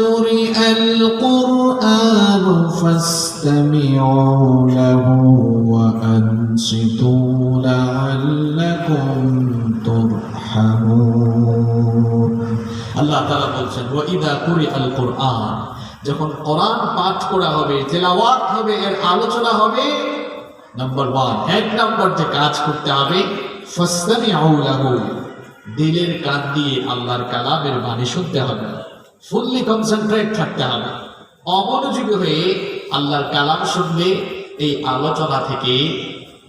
قرئ القرآن فاستمعوا له وأنصتوا لعلكم ترحمون আল্লাহ তাআলা বলছেন ওয়াইদা কুরিআল কুরআন, যখন কোরআন পাঠ করা হবে, তেলাওয়াত হবে, এর আলোচনা হবে, নাম্বার 1 এক নাম্বার যে কাজ করতে হবে ফাসতামিউ লাহু, দিলের কান দিয়ে আল্লাহর কালামের বাণী শুনতে হবে, ফুললি কনসেন্ট্রেট থাকতে হবে। অমনোযোগী হয়ে আল্লাহর কালাম শুনলে এই আলোচনা থেকে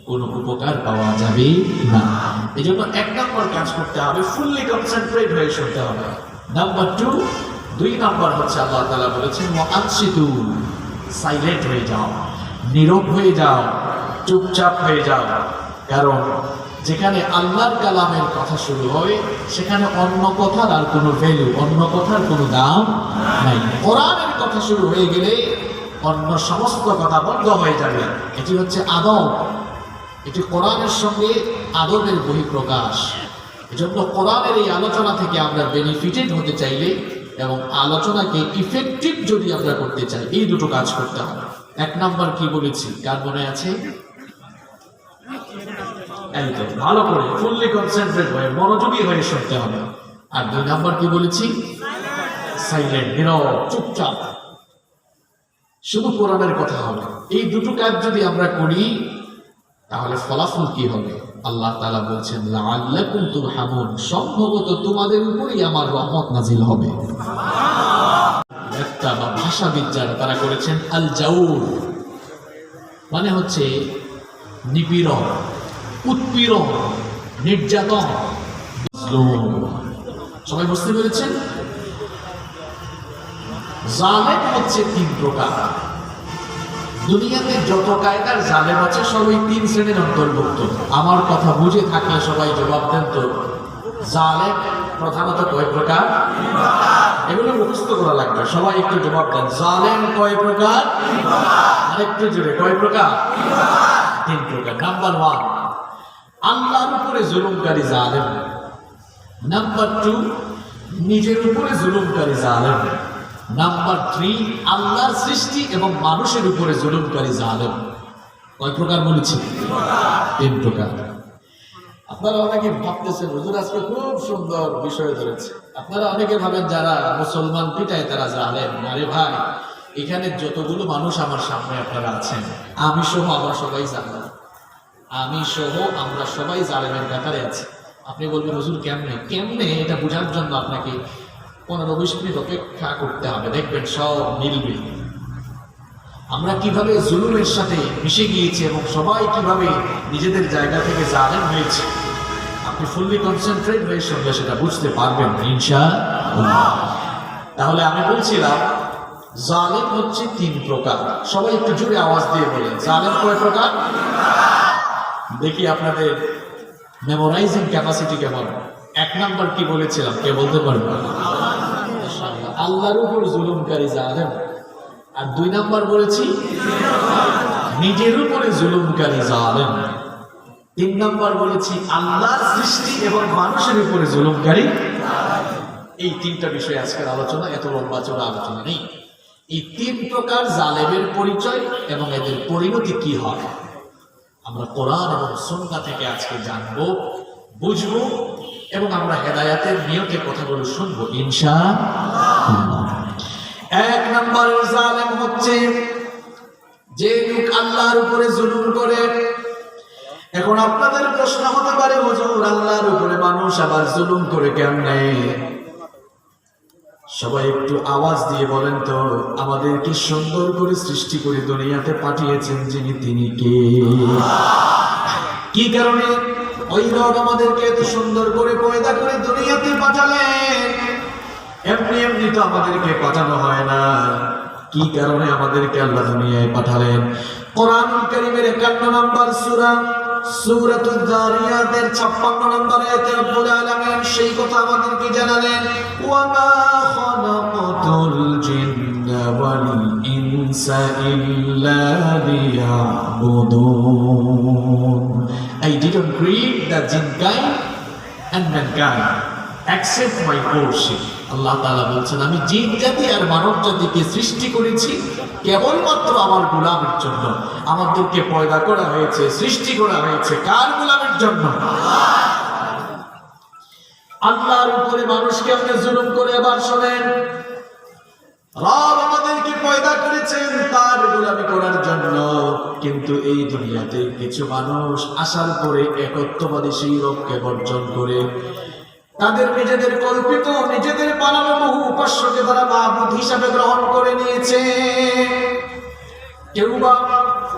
কোনো উপকার পাওয়া যাবে না। এই জন্য এক নম্বর কাজ করতে হবে, ফুললি কনসেন্ট্রেট হয়ে শুনতে হবে। নাম্বার 2 নম্বর হচ্ছে আল্লাহ তাআলা বলেছেন ওয়ানসিতু, সাইলেন্ট হয়ে যাও, নীরব হয়ে যাও, চুপচাপ হয়ে যাও। কারণ যেখানে আল্লাহর কালামের কথা শুরু হয় সেখানে অন্য কথার আর কোনো ভ্যালু, অন্য কথার কোনো দাম নাই। কোরআনের কথা শুরু হয়ে গেলে অন্য সমস্ত কথা বন্ধ হয়ে যাবে। এটি হচ্ছে আদব, এটি কোরআনের সঙ্গে আদবের বহিঃপ্রকাশ। এজন্য কোরআনের এই আলোচনা থেকে আমরা বেনিফিটেড হতে চাইলে এবং আলোচনাকে ইফেক্টিভ যদি আমরা করতে চাই, এই দুটো কাজ করতে হবে। এক নাম্বার কি বলেছি, কার মনে আছে? একদম ভালো করে ফুললি কনসেন্ট্রেট হয়ে মনোযোগী হয়ে শুনতে হবে। আর 2 নাম্বার কি বলেছি? সাইলেন্ট, নীরব, চুপচাপ, শুধু কোরআনের কথা হবে। এই দুটো কাজ যদি আমরা করি তাহলে ফলাফল কি হবে? আল্লাহ তাআলা বলছেন লাআল্লাকুম তুরহামুন, সম্ভবত তোমাদের উপরেই আমার রহমত নাজিল হবে। একটা ভাষাবিদ যারা তারা করেছেন আল জাউর, মানে হচ্ছে নিপীড়ন, উৎপীড়ন, নির্যাতন। সবাই বুঝতে পেরেছেন? জালেম হচ্ছে 3 প্রকার। দুনিয়াতে যত কায়দার জালেম আছে সবাই 3 শ্রেণীর অন্তর্ভুক্ত। আমার কথা বুঝে থাকলে সবাই জবাব দেন তো, জালেম প্রধানত কয় প্রকার? এগুলো মুখস্থ করা লাগবে, সবাই একটু জবাব দেন। জালেম কয় প্রকার? আরেকটু জোরে, কয় প্রকার? 3 প্রকার। নাম্বার 1 আল্লাহর উপরে জুলুমকারী জালেম। নাম্বার 2 নিজের উপরে জুলুমকারী জালেম। নাম্বার 3 আল্লাহর সৃষ্টি এবং মানুষের উপরে জুলুমকারী জালেম। কয় প্রকার বলেছি? 3 প্রকার। আপনারা অনেকে ভাবতেছেন হুজুর আজকে খুব সুন্দর বিষয় ধরেছে। আপনারা অনেকে ভাবেন যারা মুসলমান পিটায় তারা জালেম। আরে ভাই, এখানে যতগুলো মানুষ আমার সামনে আপনারা আছেন, আমি সহ আমরা সবাই জালেম। আমি সহ আমরা সবাই জালেমের কাতারে আছি। আপনি বলবেন হুজুর কেমনে? কেমনে এটা বোঝার জন্য আপনাকে 15-20 মিনিট অপেক্ষা করতে হবে, দেখবেন সব মিলবে। আমরা কিভাবে জুলুমের সাথে মিশে গিয়েছি এবং সবাই কিভাবে নিজেদের জায়গা থেকে জালেম হয়েছে, আপনি ফুললি কনসেন্ট্রেট হয়ে শুনলে সেটা বুঝতে পারবেন ইনশাআল্লাহ। তাহলে আমি বলছিলাম জালেম হচ্ছে 3 প্রকার। সবাই একটু জোরে আওয়াজ দিয়ে বলেন জালেম কয় প্রকার? দেখি আপনাদের মেমোরাইজিং ক্যাপাসিটি কেমন। 1 নাম্বার কি বলেছিলাম, কে বলতে পারবে? আল্লাহর উপর জুলুমকারী জালেম। আর 2 নাম্বার বলেছি নিজের উপরে জুলুমকারী জালেম। 3 নাম্বার বলেছি আল্লাহর সৃষ্টি এবং মানুষের উপরে জুলুমকারী। এই 3টা বিষয় আজকের আলোচনা, এত লম্বা চড়া আলোচনা নেই। এই 3 প্রকার জালেমের পরিচয় এবং এদের পরিণতি কি হয় আমরা কোরআন এবং সুন্নাহ থেকে আজকে জানবো, বুঝবো এবং আমরা হেদায়েতের নিয়তে কথাগুলো শুনবো ইনশাআল্লাহ। 1 নম্বর জালেম হচ্ছে যে লোক আল্লাহর উপরে জুলুম করে। এখন আপনাদের প্রশ্ন হতে পারে হুজুর আল্লাহর উপরে মানুষ আবার জুলুম করে কেমনে? সবাই একটু আওয়াজ দিয়ে বলেন তো, আমাদের কি সুন্দর করে সৃষ্টি করে দুনিয়াতে পাঠিয়েছেন যিনি, তিনি কে? কি কারণে ওই রব আমাদেরকে এত সুন্দর করে পয়দা করে দুনিয়াতে পাঠালেন? এমনি এমনি তো আমাদেরকে পাঠানো হয় না। কি কারণে আমাদেরকে আল্লাহ দুনিয়ায় পাঠালেন? কোরআনুল কারীমের 51 নম্বর সূরা সূরাতুল যারিয়াতের 56 নম্বর আয়াতে রব্বুল আলামিন সেই কথা আমাদেরকে জানালেন, ওয়া মা খালাকাতুল জিন্না ওয়াল ইনসা ইল্লা লিয়াবুদুন। I didn't create the jinn kind and mankind except my worship. আল্লাহ তাআলা বলছেন, আমি জিন জাতি আর মানব জাতিকে সৃষ্টি করেছি কেবলমাত্র আমার গোলামের জন্য। আমাদেরকে পয়দা করা হয়েছে, সৃষ্টি করা হয়েছে কার গোলামের জন্য? আল্লাহর উপরে মানুষ কেমনে জুলুম করে, এবার শোনেন। রব আমাদেরকে পয়দা করেছেন তার গোলামি করার জন্য, কিন্তু এই দুনিয়াতে কিছু মানুষ আসার পরে একত্ববাদী সেই রবকে বর্জন করে তাদের নিজেদের কল্পিত, নিজেদের বানানো বহু উপাস্যকে তারা মাবুদ হিসাবে গ্রহণ করে নিয়েছে। কেউ বা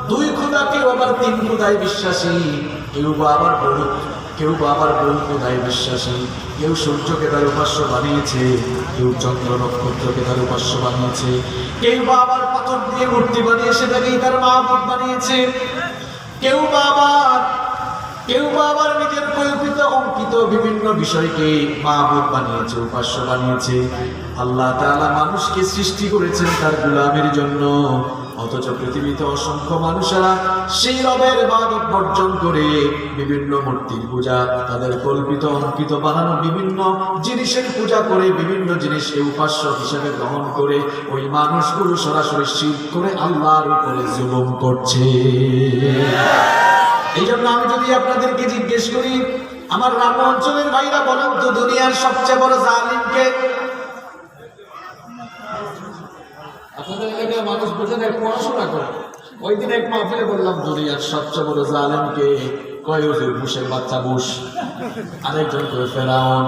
দুই খোদা, কেউ আবার তিন খোদায় বিশ্বাসী, কেউ বা আবার বহু খোদায় বিশ্বাসী। কেউ সূর্যকে তার উপাস্য বানিয়েছে, কেউ চন্দ্র নক্ষত্রকে তার উপাস্য বানিয়েছে, কেউ বা আবার পাথর দিয়ে মূর্তি বানিয়ে সেটাকেই তার মাবুদ বানিয়েছে, কেউ বা আবার নিজের কল্পিত অঙ্কিত বিভিন্ন বিষয়কে মাবুদ বানিয়েছে, উপাস্য বানিয়েছে। আল্লাহ তাআলা মানুষকে সৃষ্টি করেছেন তার গোলামের জন্য, অথচ পৃথিবীতে অসংখ্য মানুষেরা সেই রবের ইবাদত বর্জন করে বিভিন্ন মূর্তির পূজা, তাদের কল্পিত অঙ্কিত বানানো বিভিন্ন জিনিসের পূজা করে, বিভিন্ন জিনিসকে উপাস্য হিসেবে গ্রহণ করে ওই মানুষগুলো সরাসরি শিরক করে আল্লাহর উপরে জুলুম করছে। এই জন্য আমি যদি আপনাদেরকে জিজ্ঞেস করি, আমার রাম অঞ্চলের ভাইরা বলেন তো, দুনিয়ার সবচেয়ে বড় জালিমকে? আপনাদের এলাকায় মানুষ বোঝেন, এক পড়াশোনা করে। ওই দিন এক মাহফিলে বললাম, দুনিয়ার সবচেয়ে বড় জালিমকে? কয় হুজুর, বুশের বাচ্চা বুশ। আরেকজন কয় ফেরাউন,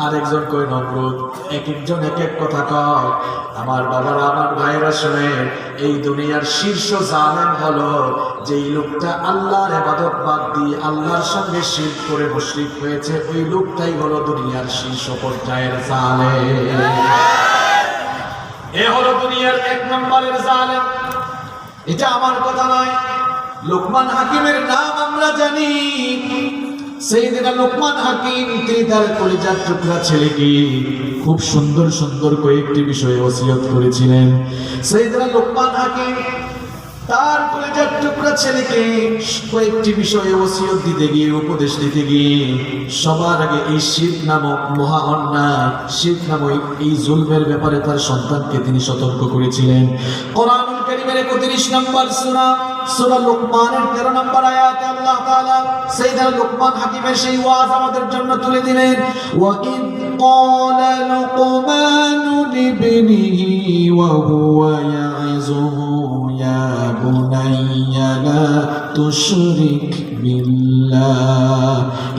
আরেকজন কয় নমরুদ। এক একজন এক এক কথা কয়। আমার বাবারা, আমার ভাইয়েরা শুনেন, এই দুনিয়ার শীর্ষ জালেম হলো যেই লোকটা আল্লাহর ইবাদত বাদ দিয়ে আল্লাহর সঙ্গে শিরক করে মুশরিক হয়েছে, ওই লোকটাই হলো দুনিয়ার শীর্ষ পর্যায়ের জালেম। এ হলো দুনিয়ার এক নম্বরের জালেম। এটা আমার কথা নয়, লোকমান হাকিমের নাম আমরা জানি। সাইয়েদনা লোকমান হাকিম, তিনি তার কলিজার টুকরা ছেলেকে খুব সুন্দর সুন্দর কয়েকটি বিষয়ে ওসিয়ত করেছিলেন। সাইয়েদনা লোকমান হাকিম তার কলিজার টুকরা ছেলেকে কয়েকটি বিষয়ে ওসিয়ত দিতে গিয়ে, উপদেশ দিতে গিয়ে সবার আগে এই শিরক নামক মহা অন্যায়, শিরক নামক এই জুলমের ব্যাপারে তার সন্তানকে তিনি সতর্ক করেছিলেন। কোরআনুল কারীমের 31 নম্বর সূরা লোকমানের 13 নম্বর আয়াতে আল্লাহ তাআলা সাইয়েদনা লোকমান হাকিমের সেই ওয়াজ আমাদের জন্য তুলে দিলেন। ওয়া ইদ ক্বালা লুকমানু লিবনিহি ওয়া হুয়া ইয়াইযুহু ইয়া বুনাইয়া লা তুশরিক বিল্লাহ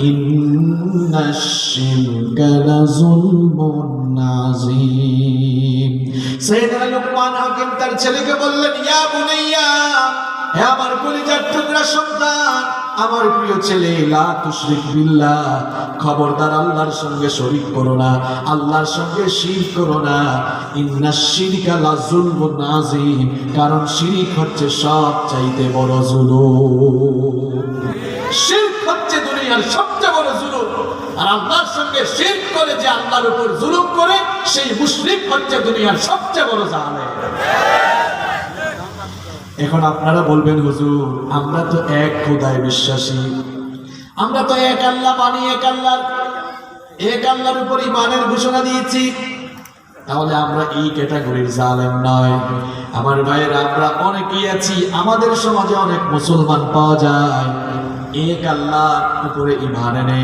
ইন্নাশ শিরকা লাযুলমুন আযীম। সাইয়েদনা লোকমান হাকিম তার ছেলেকে বললেন, ইয়া বুনাইয়া, হে আমার কলিজার টুকরা সন্তান, আমার প্রিয় ছেলে, লা তুশরিক বিল্লাহ, খবরদার আল্লাহর সঙ্গে শরীক করো না, আল্লাহর সঙ্গে শিরক করো না। ইন্নাশ শিরকা লাযুলমুন আযীম, কারণ শিরক হচ্ছে সবচাইতে বড় জুলুম। শিরক হচ্ছে দুনিয়ার সবচেয়ে বড় জুলুম। আর আল্লাহর সঙ্গে শিরক করে যে আল্লাহর উপর জুলুম করে, সেই মুশরিক হচ্ছে দুনিয়ার সবচেয়ে বড় জালেম। এখন আপনারা বলবেন, হুজুর, আমরা তো এক খোদায় বিশ্বাসী, আমরা তো এক আল্লাহ মানি, এক আল্লাহর উপর ঈমানের ঘোষণা দিয়েছি, তাহলে আমরা এই ক্যাটাগরির জালেম নয়? আমার ভাইয়েরা, আমরা অনেকেই আছি, আমাদের সমাজে অনেক মুসলমান পাওয়া যায় এক আল্লাহর উপরে ঈমান এনে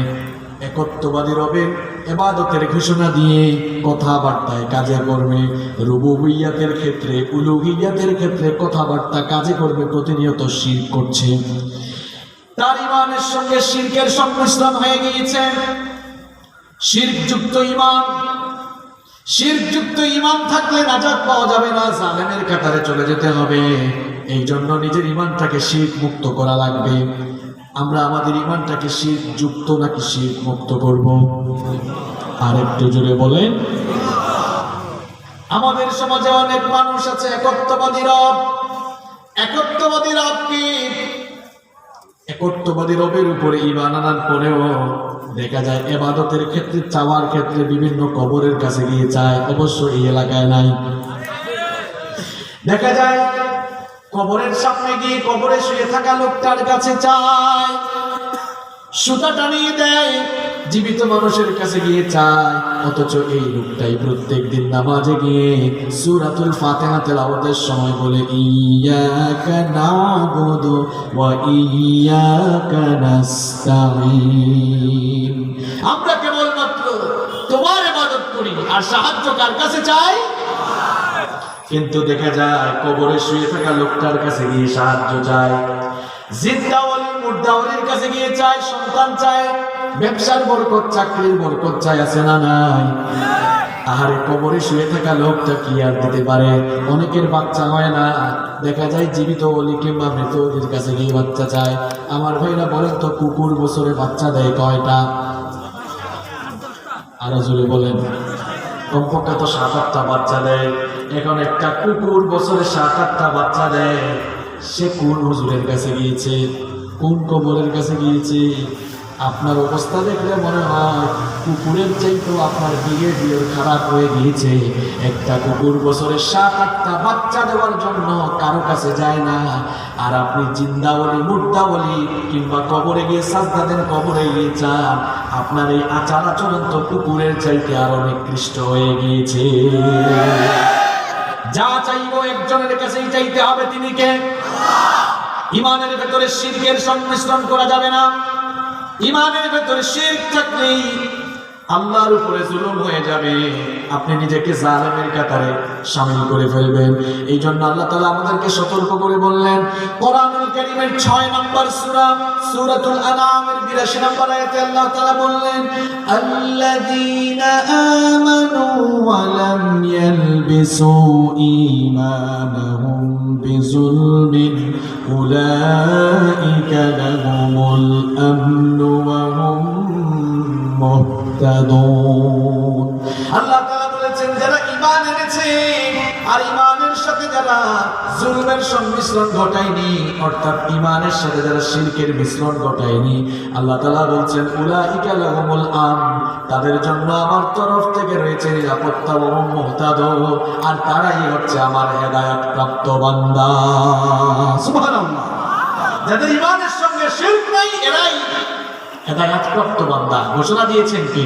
একত্ববাদী রবের ইবাদতের ঘোষণা দিয়ে কথাবার্তায় কাজে কর্মে, রুবুবিয়্যাতের ক্ষেত্রে, উলুহিয়্যাতের ক্ষেত্রে কথাবার্তা কাজে কর্মে প্রতিনিয়ত শিরক করছে। তার ঈমানের সঙ্গে শিরকের সংমিশ্রণ হয়ে গিয়েছে। শিরকযুক্ত ঈমান, শিরকযুক্ত ঈমান থাকলে নাজাত পাওয়া যাবে না, জালেমের কাতারে চলে যেতে হবে। এই জন্য নিজের ঈমানটাকে শিরক মুক্ত করা লাগবে। আমরা আমাদের ঈমানটাকে শিরক যুক্ত নাকি শিরক মুক্ত করব? আর একটু জোরে বলেন। আমাদের সমাজে অনেক মানুষ আছে একত্ববাদী রব। একত্ববাদী রব কি? একত্ববাদী রবের উপরে ঈমান আনার পরেও দেখা যায় ইবাদতের ক্ষেত্রে, চাওয়ার ক্ষেত্রে বিভিন্ন কবরের কাছে গিয়ে চায়। অবশ্য এই এলাকায় নাই। দেখা যায় কবরের সামনে গিয়ে কবরে শুয়ে থাকা লোকটার কাছে চায়, সুতা টানিয়ে দেয়, জীবিত মানুষের কাছে গিয়ে চায়, অথচ এই লোকটাই প্রত্যেকদিন নামাজে গিয়ে সূরাতুল ফাতিহা তেলাওয়াতের সময় বলে ইয়্যাকা না'বুদু ওয়া ইয়্যাকা নাস্তাঈন। আমরা কেবলমাত্র তোমার ইবাদত করি আর সাহায্য কার কাছে চাই? কিন্তু দেখা যায় কবরে শুয়ে থাকা লোকটার কাছে গিয়ে সাহায্য চায়, জিন্দা ওয়ালি মুর্দা ওয়ালির কাছে গিয়ে চায়, সন্তান চায়, ব্যবসার বরকত, চাকরির বরকত চায়, আছে না নাই? আহারে কবরে শুয়ে থাকা লোকটা কি আর দিতে পারে? অনেকের বাচ্চা হয় না, দেখা যায় জীবিত ওলি কিংবা মৃত ওলির কাছে গিয়ে বাচ্চা চায়। আমার ভাইরা বলেন তো, কুকুর বছরে বাচ্চা দেয় কয়টা? আরো জোরে বলেন। কমপক্ষে তো 7-8টা বাচ্চা দেয়। এখন একটা কুকুর বছরে 7-8টা বাচ্চা দেয়, সে কোন হুজুরের কাছে গিয়েছে, কোন কবরের কাছে গিয়েছে? আপনার অবস্থা দেখলে মনে হয় কুকুরের চাইতেও আপনার বিহেভিয়ার খারাপ হয়ে গিয়েছে। একটা কুকুর বছরে 7-8টা বাচ্চা দেওয়ার জন্য কারো কাছে যায় না, আর আপনি জিন্দাওয়ালি মুর্দাওয়ালি কিংবা কবরে গিয়ে সাজদা দেন, কবরে গিয়ে চান। আপনার এই আচার আচরণ তো কুকুরের চাইতে আরো নিকৃষ্ট হয়ে গিয়েছে। যা চাইবো একজনের কাছেই চাইতে হবে, তিনি কে? ইমানের ভেতরে শিরকের সংমিশ্রণ করা যাবে না। ইমানের ভেতরে শিরক থাকলে আল্লাহর উপরে জুলুম হয়ে যাবে, আপনি নিজেকে জালেমের কাতারে শামিল করে ফেলবেন। এই জন্য আল্লাহ তাআলা আমাদেরকে সতর্ক করে বললেন, কোরআনুল কারীমের 6 নম্বর সূরা সূরাতুল আনআমের 82 নম্বর আয়াতে আল্লাহ তাআলা বললেন, আল্লাযীনা আমানু ওয়া লাম ইয়ালবিসু ঈমানাহুম বিযুলমিন উলাইকা লাহুমুল আমনু ওয়া হুম মুহতাদুন। আল্লাহ তাআলা বলেছেন, যারা ঈমান এনেছে আর ঈমানের সাথে যারা জুলমের সংমিশ্রণ ঘটায়নি, অর্থাৎ ঈমানের সাথে যারা শিরকের মিশ্রণ ঘটায়নি, আল্লাহ তাআলা বলছেন উলাইকা লাহুমুল আমন, তাদের জন্য আমার তরফ থেকে রয়েছে নিরাপত্তা, ওয়া হুম মুহতাদুন, আর তারাই হচ্ছে আমার হেদায়েত প্রাপ্ত বান্দা। সুবহানাল্লাহ। যাদের ঈমানের সঙ্গে শিরক নাই, এরাই হেদায়েতপ্রাপ্ত বান্দা। ঘোষণা দিয়েছেন কে?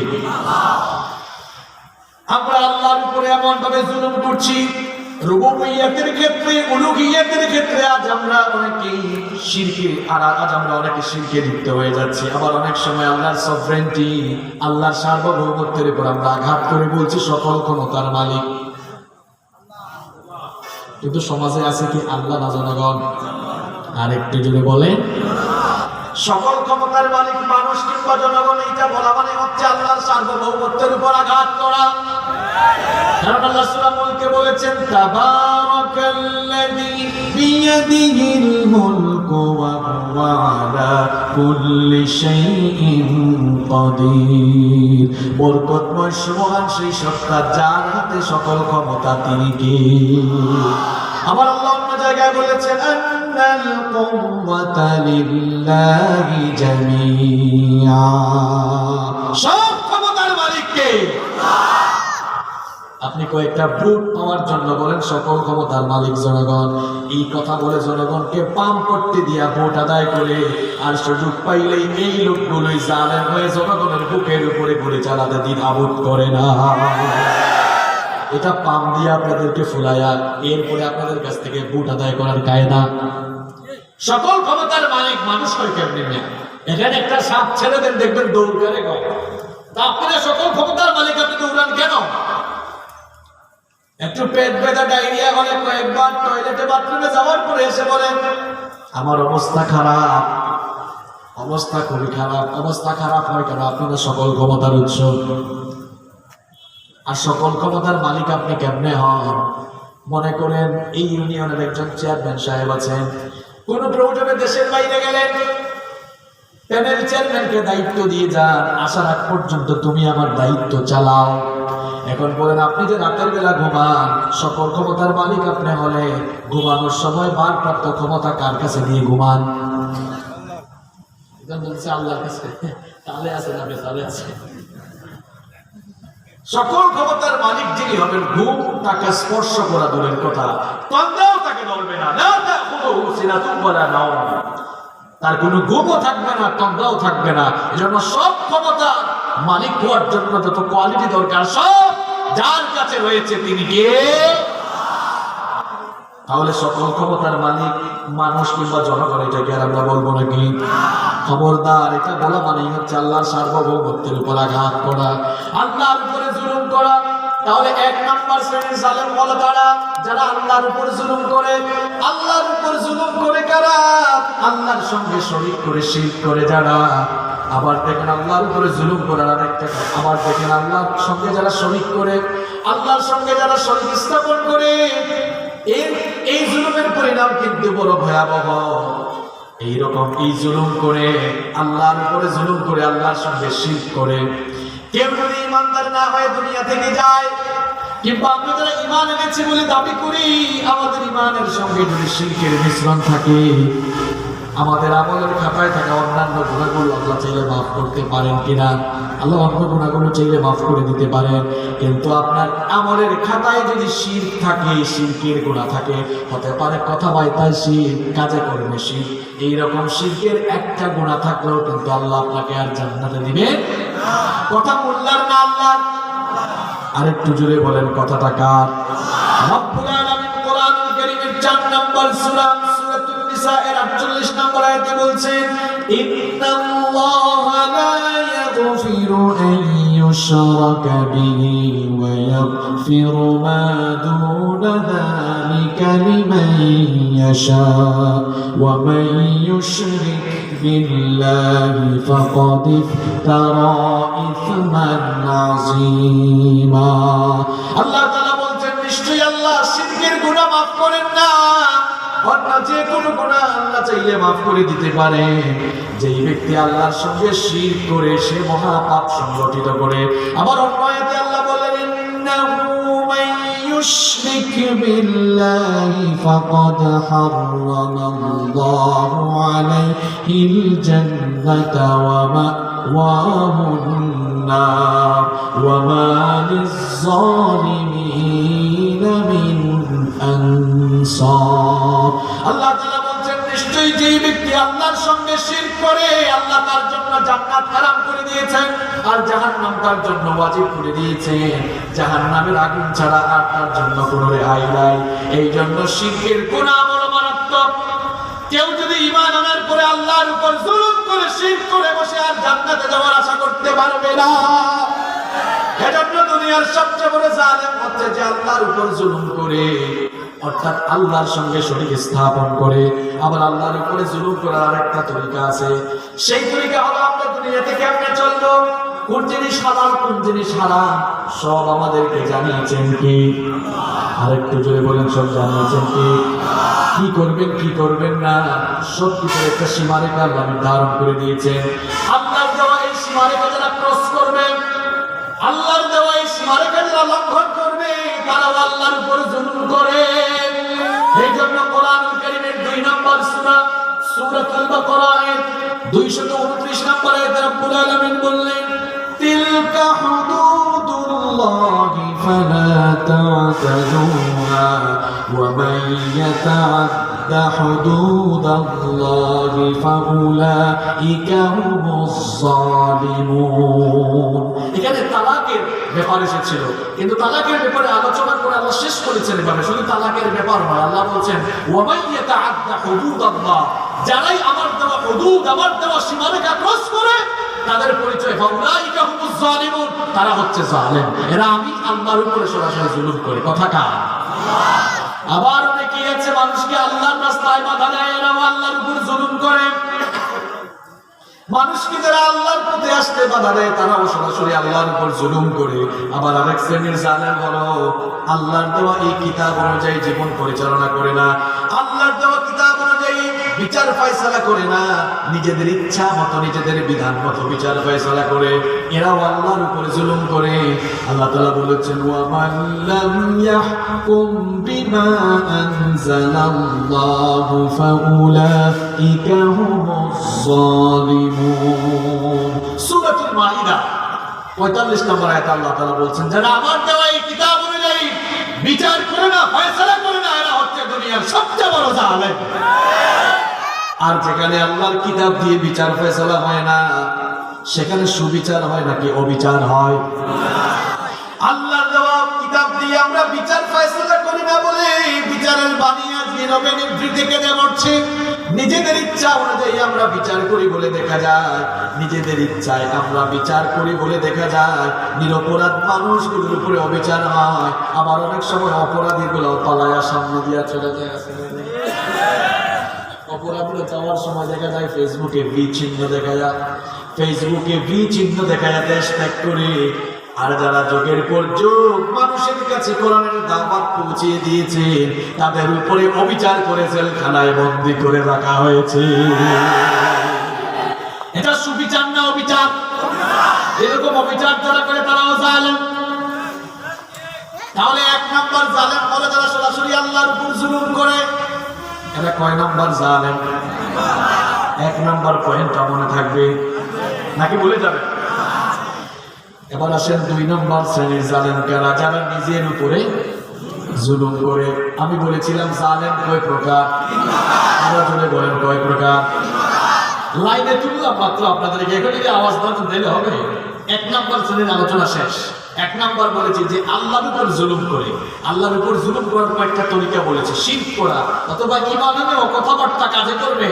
আমরা আল্লাহর উপরে এমন ভাবে জুলুম করছি, রুবুবিয়্যাতের ক্ষেত্রে, উলুহিয়্যাতের ক্ষেত্রে আজ আমরা অনেকেই শিরকে লিপ্ত হয়ে যাচ্ছি। আবার অনেক সময় আল্লাহর সভরেন্টি, আল্লাহর সার্বভৌমত্বের উপর আমরা আঘাত করে বলছি সকল ক্ষমতার মালিক। কিন্তু সমাজে আছে কি আল্লাহ না জনগণ? আর একটু জোরে বলেন। সকল ক্ষমতার মালিক মানুষ কিংবা জনগণ, এটা বলা মানে হচ্ছে আল্লাহর সার্বভৌমত্বের উপর আঘাত করা। কারণ আল্লাহ সূরা মুলকে বলেছেন, তাবারাকাল্লাযী বিয়াদিহিল মুলকু ওয়া হুয়া আলা কুল্লি শাইইন কাদির। বরকতময় সুবহান সেই সত্তা যার হাতে সকল ক্ষমতা, তিনি কে? আবার আল্লাহ অন্য জায়গায় বলেছেন, আন্নাল কুওয়াতা লিল্লাহি জামিআ। সব ক্ষমতার মালিক কে? আপনি কয়েকটা ভোট পাওয়ার জন্য বলেন সকল ক্ষমতার মালিক জনগণ। এই কথা বলে জনগণকে পাম করতে দিয়া ভোট আদায় করে, আর সুযোগ পাইলেই এই লোকগুলোই জালেম হয়ে জনগণের বুকের উপরে ঘুরে চালাতে দ্বিধাবোধ করে না। এটা পাম দিয়ে আপনাদেরকে ফুলায়া এরপরে আপনাদের কাছ থেকে ভোট আদায় করার কায়দা। সকল ক্ষমতার মালিক মানুষ হয় কেমনি? এখানে একটা সাপ ছেড়ে দেন, দেখবেন দৌড় করে গো। তা আপনারা সকল ক্ষমতার মালিক, আপনি দৌড়ান কেন? একটু পেট ব্যথা, ডায়রিয়া হলে কয়েকবার টয়লেটে বাথরুমে যাওয়ার পরে এসে বলেন, আমার অবস্থা খারাপ, অবস্থা খুবই খারাপ। অবস্থা খারাপ হয় কেন? আপনারা সকল ক্ষমতার উৎস। আর সকল ক্ষমতার মালিক আপনি কেমনে হন? মনে করেন এই ইউনিয়নের একজন চেয়ারম্যান সাহেব আছেন, কোন প্রয়োজনে দেশের বাইরে গেলেন, প্যানেল চেয়ারম্যানকে দায়িত্ব দিয়ে যান, আসার আগ পর্যন্ত তুমি আমার দায়িত্ব চালাও। এখন বলেন, আপনি যে রাতের বেলা ঘুমান, সকল ক্ষমতার মালিক আপনি হলে ঘুমানোর সময় ভারপ্রাপ্ত ক্ষমতা কার কাছে দিয়ে ঘুমান? বলছে আল্লাহর কাছে। তাহলে আছে না বেতালে আছে? সকল ক্ষমতার মালিক যিনি হবেন, ঘুম তাকে স্পর্শ করা দূরের কথা, তন্দ্রাও তাকে ধরবে না। তার কোনো ঘুমও থাকবে না, তন্দ্রাও থাকবে না। এজন্য সব ক্ষমতা মালিক হওয়ার জন্য যত কোয়ালিটি দরকার সব যার কাছে রয়েছে তিনি কে? তাহলে সকল ক্ষমতার মালিক মানুষ কিংবা জনগণ, এটাকে আর আমরা বলবো নাকি? খবরদার, এটা বলা মানেই হচ্ছে আল্লাহর সার্বভৌমত্বের উপর আঘাত করা, আল্লাহর উপরে জুলুম করা। তাহলে এক নাম্বার শ্রেণীর জালেম হলো তারা যারা আল্লাহর উপর জুলুম করে। আল্লাহর উপর জুলুম করে কারা? আল্লাহর সঙ্গে শরীক করে শিরক করে যারা। আবার দেখেন আল্লাহর উপরে জুলুম করার আরেকটা, আবার দেখেন আল্লাহর সঙ্গে যারা শরীক করে, আল্লাহর সঙ্গে যারা শরীক স্থাপন করে, এই জুলুমের পরিণাম কিন্তু বড় ভয়াবহ। এইরকম এই জুলুম করে, আল্লাহর উপরে জুলুম করে, আল্লাহর সঙ্গে শিরক করে কেউ যদি ইমানদার না হয়ে দুনিয়া থেকে যায়, কিংবা আমরা যারা ইমান এনেছি বলে দাবি করি, আমাদের ইমানের সঙ্গে যদি শিরকের মিশ্রণ থাকে, আমাদের আমলের খাতায় থাকা অন্যান্য গুণাগুলো আল্লাহ চাইলে মাফ করতে পারেন কিনা? আল্লাহ অন্য গুণাগুলো চাইলে মাফ করে দিতে পারেন, কিন্তু আপনার আমলের খাতায় যদি শিরক থাকে, শিরকের গুনাহ থাকে, হতে পারে কথা বার্তায় শিরক, কাজে কর্মে শিরক, এইরকম শিরকের একটা গুনাহ থাকলেও কিন্তু আল্লাহ আপনাকে আর জান্নাতে দিবেন। কথা মোল্লার না আল্লাহ? আরেকটু জোরে বলেন, কথাটা কার? রব্বুল আলামিন কোরআনুল কারীমের 4 নম্বর সূরা সূরাতুন নিসা এর 48 নম্বর আয়াতে বলছেন, ইন্নাল্লাহা লা ইয়াগফিরু আন ইউশরাকা বিহি ওয়া ইয়াগফিরু মা দুনা যালিকা লিমান ইয়াশা ওয়া মান ইউশরিক বিল্লাহি ফাকাদ ইফতারা ইসমান আযীমা। আল্লাহ তাআলা বলছেন, নিশ্চয়ই আল্লাহ শিরকের গুনাহ মাফ করেন না, অন্য যে কোনো গুনাহ আল্লাহ চাইলে মাফ করে দিতে পারে। যেই ব্যক্তি আল্লাহর সঙ্গে শিরক করে সে মহা পাপ সংগঠিত করে। আবার অন্য আয়াতে আল্লাহ বলেন, ইন্নাহু মান ইউশরিক বিল্লাহি ফাকাদ হারামাল্লাহু আলাইহিল জান্নাতা ওয়া মাওয়াহুন নার ওয়া মা লিয-যালিমিনা মিন আনসার। আল্লাহ তাআলা বলছেন, নিশ্চয়ই যে ব্যক্তি আল্লাহর সঙ্গে শিরক করে, আল্লাহ তার জন্য জান্নাত হারাম করে দিয়েছেন আর জাহান্নাম তার জন্য ওয়াজিব করে দিয়েছেন। জাহান্নামের আগুন ছাড়া আর তার জন্য কোনো রেহাই নাই। এই জন্য শিরকের গুনাহ বড় মারাত্মক। কেউ যদি ঈমান আনার পরে আল্লাহর উপর জুলুম করে শিরক করে বসে আর জান্নাতে যাওয়ার আশা করতে পারবে না। এজন্য দুনিয়ার সবচেয়ে বড় জালেম হচ্ছে যে আল্লাহর উপর জুলুম করে, অর্থাৎ আল্লাহর সঙ্গে শরীক স্থাপন করে। আবার আল্লাহর উপরে জুলুম করার আরেকটা তরিকা আছে, সেই তরিকা হলো আমরা দুনিয়াতে কেমনে চলবো, কোন জিনিস হালাল কোন জিনিস হারাম সব আমাদেরকে জানিয়েছেন কি? আরেকটু জোরে বলেন, সব জানিয়েছেন কি? কি করবেন কি করবেন না সব কিছুর একটা সীমারেখা আল্লাহ নির্ধারণ করে দিয়েছেন। আল্লাহর দেওয়া এই সীমারেখা যারা ক্রস করবে, আল্লাহর দেওয়া এই সীমারেখা যারা লঙ্ঘন করবে, তারা আল্লাহর উপর জুলুম করে। এই জন্য কোরআনুল কারীমের 2 নম্বর সূরা সূরাতুল বাকারা এর 229 নম্বর আয়াতে রব্বুল আলামিন বললেন, তিলকা হুদুদুল্লাহি ফালা তা'তাদুহা ওয়া মান ইয়াতা'আদ্দা হুদুদাল্লাহি ফাউলাইকা হুমুজ যালিমুন। এখানে তালাকের ব্যাপার এসেছিল, কিন্তু তালাকের ব্যাপারে আলোচনা করে আল্লাহ শেষ করেছেন এভাবে, শুধু তালাকের ব্যাপার নয়। আল্লাহ বলছেন, ওয়া মান ইয়াতা'আদ্দা হুদুদাল্লাহ, যারাই আমার দেওয়া হুদুদ, আমার দেওয়া সীমারেখা ক্রস করে, তাদের পরিচয় ফাউলাইকা হুমুজ যালিমুন, তারা হচ্ছে জালেম। এরা আমি আল্লাহর উপরে সরাসরি জুলুম করে। কথা কার? আবার অনেকেই আছে মানুষকে আল্লাহর রাস্তায় বাধা দেয়, এরাও আল্লাহর উপর জুলুম করে। মানুষকে যারা আল্লাহর পথে আসতে বাধা দেয়, তারাও সরাসরি আল্লাহর উপর জুলুম করে। আবার আরেক শ্রেণীর জালেম হলো আল্লাহর দেওয়া এই কিতাব অনুযায়ী জীবন পরিচালনা করে না, আল্লাহর দেওয়া কিতাব অনুযায়ী বিচার ফয়সালা করে না, নিজেদের ইচ্ছা মতো নিজেদের বিধান মতো বিচার ফয়সালা করে। এরাও আল্লাহর উপরে জুলুম করে। আল্লাহ তাআলা বলেছেন, ওয়া মান লাম ইয়াহকুম বিমা আনজালাল্লাহু ফাউলাইকা হুমুজ যালিমুন। সূরাতুল মাইদা 45 নম্বর আয়াতে আল্লাহ তাআলা বলছেন, যারা আমার দেওয়া এই কিতাব অনুযায়ী বিচার করে না, ফয়সালা করে না, এরা হচ্ছে দুনিয়ার সবচেয়ে বড় জালেম। আর যেখানে আল্লাহর কিতাব দিয়ে বিচার ফয়সালা হয় না, সেখানে সুবিচার হয় নাকি অবিচার হয়? আল্লাহর দেওয়া কিতাব দিয়ে আমরা বিচার ফয়সালা করি না বলে বিচারের বাণী আজকে নবেনিভৃ থেকে মরছে। নিজেদের ইচ্ছা অনুযায়ী আমরা বিচার করি বলে দেখা যায়, নিজেদের ইচ্ছায় আমরা বিচার করি বলে দেখা যায় নিরপরাধ মানুষগুলোর উপরে অবিচার হয়। আবার অনেক সময় অপরাধীগুলো পালায়া সামনে দিয়া চলে যায়। অপরাধীরা যাওয়ার সময় দেখা যায় ফেসবুকে ভি চিহ্ন দেখা যায়, ফেসবুকে ভি চিহ্ন দেখা যায় দেশ ত্যাগ করে। আর যারা যুগের পর যুগ মানুষের কাছে কোরআনের দাওয়াত পৌঁছিয়ে দিয়েছে তাদের উপরে অবিচার করে জেলখানায় বন্দী করে রাখা হয়েছে। এটা সুবিচার না অবিচার? এরকম অবিচার যারা করে তারাও জালেম। তাহলে এক নাম্বার জালেম হলো যারা সরাসরি আল্লাহর উপর জুলুম করে। এরা কয় নাম্বার জালেম? এক নাম্বার পয়েন্টটা মনে থাকবে নাকি বলে যাবে? এবার আসেন দুই নম্বর শ্রেণীর জালেম কারা? যারা নিজের উপরে জুলুম করে। আমি বলেছিলাম জালেম কয় প্রকার, আমরা জন্য বলেন কয় প্রকার? লাইনে তুললাম মাত্র আপনাদেরকে, এখন যদি আওয়াজ না দিলে হবে। এক নম্বর শ্রেণীর আলোচনা শেষ। এক নম্বর বলেছি যে আল্লাহর উপর জুলুম করে। আল্লাহর উপর জুলুম করার কয়েকটা তরিকা বলেছে। শিরক করা অথবা ইমানে ও কথাবার্তা কাজে করবে